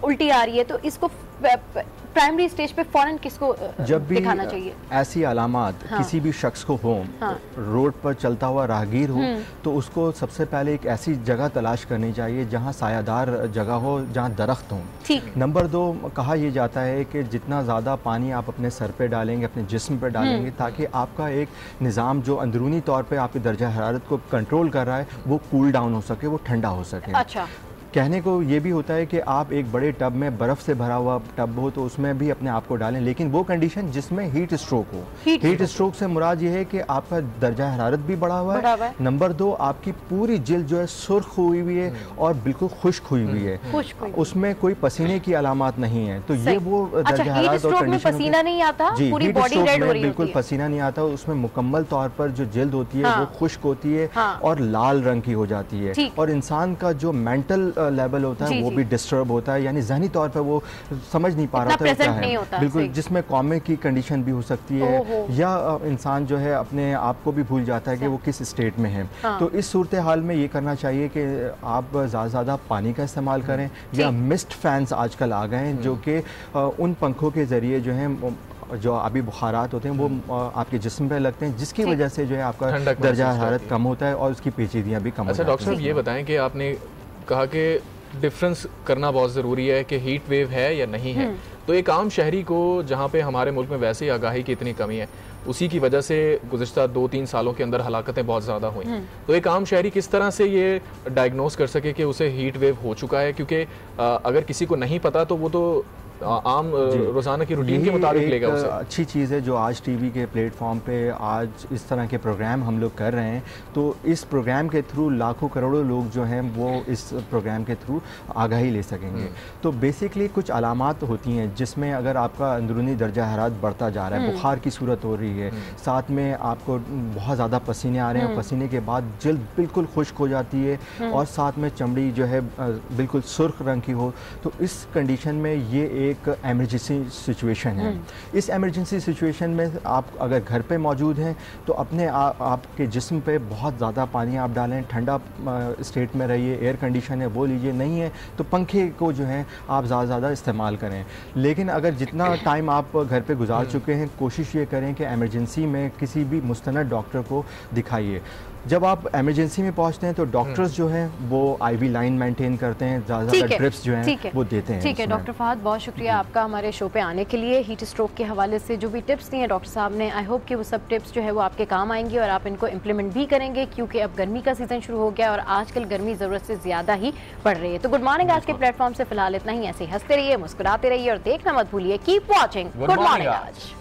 उल्टी आ रही है, तो इसको प्राइमरी स्टेज पे फौरन किसको जब भी दिखाना चाहिए? ऐसी अलामात किसी भी शख्स को हो, रोड पर चलता हुआ राहगीर हो, तो उसको सबसे पहले एक ऐसी जगह तलाश करनी चाहिए जहां सायादार जगह हो, जहां दरख्त हों। नंबर 2, कहा यह जाता है कि जितना ज़्यादा पानी आप अपने सर पे डालेंगे, अपने जिस्म पे डालेंगे, ताकि आपका एक निज़ाम जो अंदरूनी तौर पे आपकी दर्जा हरारत को कंट्रोल कर रहा है वो कूल डाउन हो सके, वो ठंडा हो सके। अच्छा, कहने को ये भी होता है कि आप एक बड़े टब में बर्फ़ से भरा हुआ टब हो तो उसमें भी अपने आप को डालें, लेकिन वो कंडीशन जिसमें हीट स्ट्रोक हो। हीट स्ट्रोक से मुराद ये है कि आपका दर्जा हरारत भी बढ़ा हुआ है। नंबर 2, आपकी पूरी जिल्द जो है सुर्ख हुई हुई है और बिल्कुल खुश्क हुई हुई है, उसमें कोई पसीने की अलामात नहीं है। तो ये वो दर्जा हरारत और कंडीशन पसीना नहीं आता, पूरी बॉडी रेड हो रही है, बिल्कुल पसीना नहीं आता, उसमें मुकम्मल तौर पर जो जिल्द होती है वो खुश्क होती है और लाल रंग की हो जाती है, और इंसान का जो मेंटल लेवल होता है वो भी डिस्टर्ब होता है, यानी जहनी तौर पर वो समझ नहीं पा रहा था क्या है, बिल्कुल, जिसमें कॉमे की कंडीशन भी हो सकती है, या इंसान जो है अपने आप को भी भूल जाता है कि वो किस स्टेट में है। तो इस सूरत हाल में ये करना चाहिए कि आप ज़्यादा से ज़्यादा पानी का इस्तेमाल करें, या मिस्ट फैंस आजकल आ गए हैं जो कि उन पंखों के ज़रिए जो है जो अभी बुखारात होते हैं वो आपके जिस्म पे लगते हैं, जिसकी वजह से जो है आपका दर्जा हरारत कम होता है और उसकी पेचीदियाँ भी कम होती हैं। अच्छा डॉक्टर साहब, ये बताएं कि आपने कहा कि डिफरेंस करना बहुत ज़रूरी है कि हीट वेव है या नहीं है, तो एक आम शहरी को, जहाँ पे हमारे मुल्क में वैसे ही आगाही की इतनी कमी है, उसी की वजह से गुज़िश्ता 2-3 सालों के अंदर हलाकतें बहुत ज़्यादा हुई, तो एक आम शहरी किस तरह से ये डायग्नोस कर सके कि उसे हीट वेव हो चुका है? क्योंकि अगर किसी को नहीं पता तो वो तो आम रोज़ाना की रूटीन के मुताबिक लेगा उसे। अच्छी चीज़ है जो आज टीवी के प्लेटफॉर्म पे आज इस तरह के प्रोग्राम हम लोग कर रहे हैं, तो इस प्रोग्राम के थ्रू लाखों करोड़ों लोग जो हैं वो इस प्रोग्राम के थ्रू आगाही ले सकेंगे। तो बेसिकली कुछ अलामात होती हैं जिसमें अगर आपका अंदरूनी दर्जा हरारत बढ़ता जा रहा है, बुखार की सूरत हो रही है, साथ में आपको बहुत ज़्यादा पसीने आ रहे हैं, पसीने के बाद जल्द बिल्कुल खुश्क हो जाती है, और साथ में चमड़ी जो है बिल्कुल सुर्ख रंग की हो, तो इस कंडीशन में ये एक इमरजेंसी सिचुएशन है। इस इमरजेंसी सिचुएशन में आप अगर घर पे मौजूद हैं तो अपने आपके जिस्म पे बहुत ज़्यादा पानी आप डालें, ठंडा स्टेट में रहिए, एयर कंडीशन है वो लीजिए, नहीं है तो पंखे को जो है आप ज़्यादा इस्तेमाल करें। लेकिन अगर जितना टाइम आप घर पे गुजार चुके हैं, कोशिश ये करें कि इमरजेंसी में किसी भी मुस्तनद डॉक्टर को दिखाइए। जब आप इमरजेंसी में पहुंचते हैं तो डॉक्टर्स जो हैं वो आईवी लाइन मेंटेन करते हैं, ज़्यादा ड्रिप्स जो हैं वो देते हैं। ठीक है डॉक्टर फहद, बहुत शुक्रिया आपका हमारे शो पे आने के लिए। हीट स्ट्रोक के हवाले से जो भी टिप्स दिए हैं डॉक्टर साहब ने, आई होप कि वो सब टिप्स जो है वो आपके काम आएंगे और आप इनको इम्प्लीमेंट भी करेंगे, क्योंकि अब गर्मी का सीजन शुरू हो गया और आजकल गर्मी ज़रूरत से ज़्यादा ही पड़ रही है। तो गुड मॉर्निंग आज के प्लेटफॉर्म से फिलहाल इतना ही। ऐसे हंसते रहिए, मुस्कुराते रहिए और देखना मत भूलिए, कीप वॉचिंग गुड मॉर्निंग आज।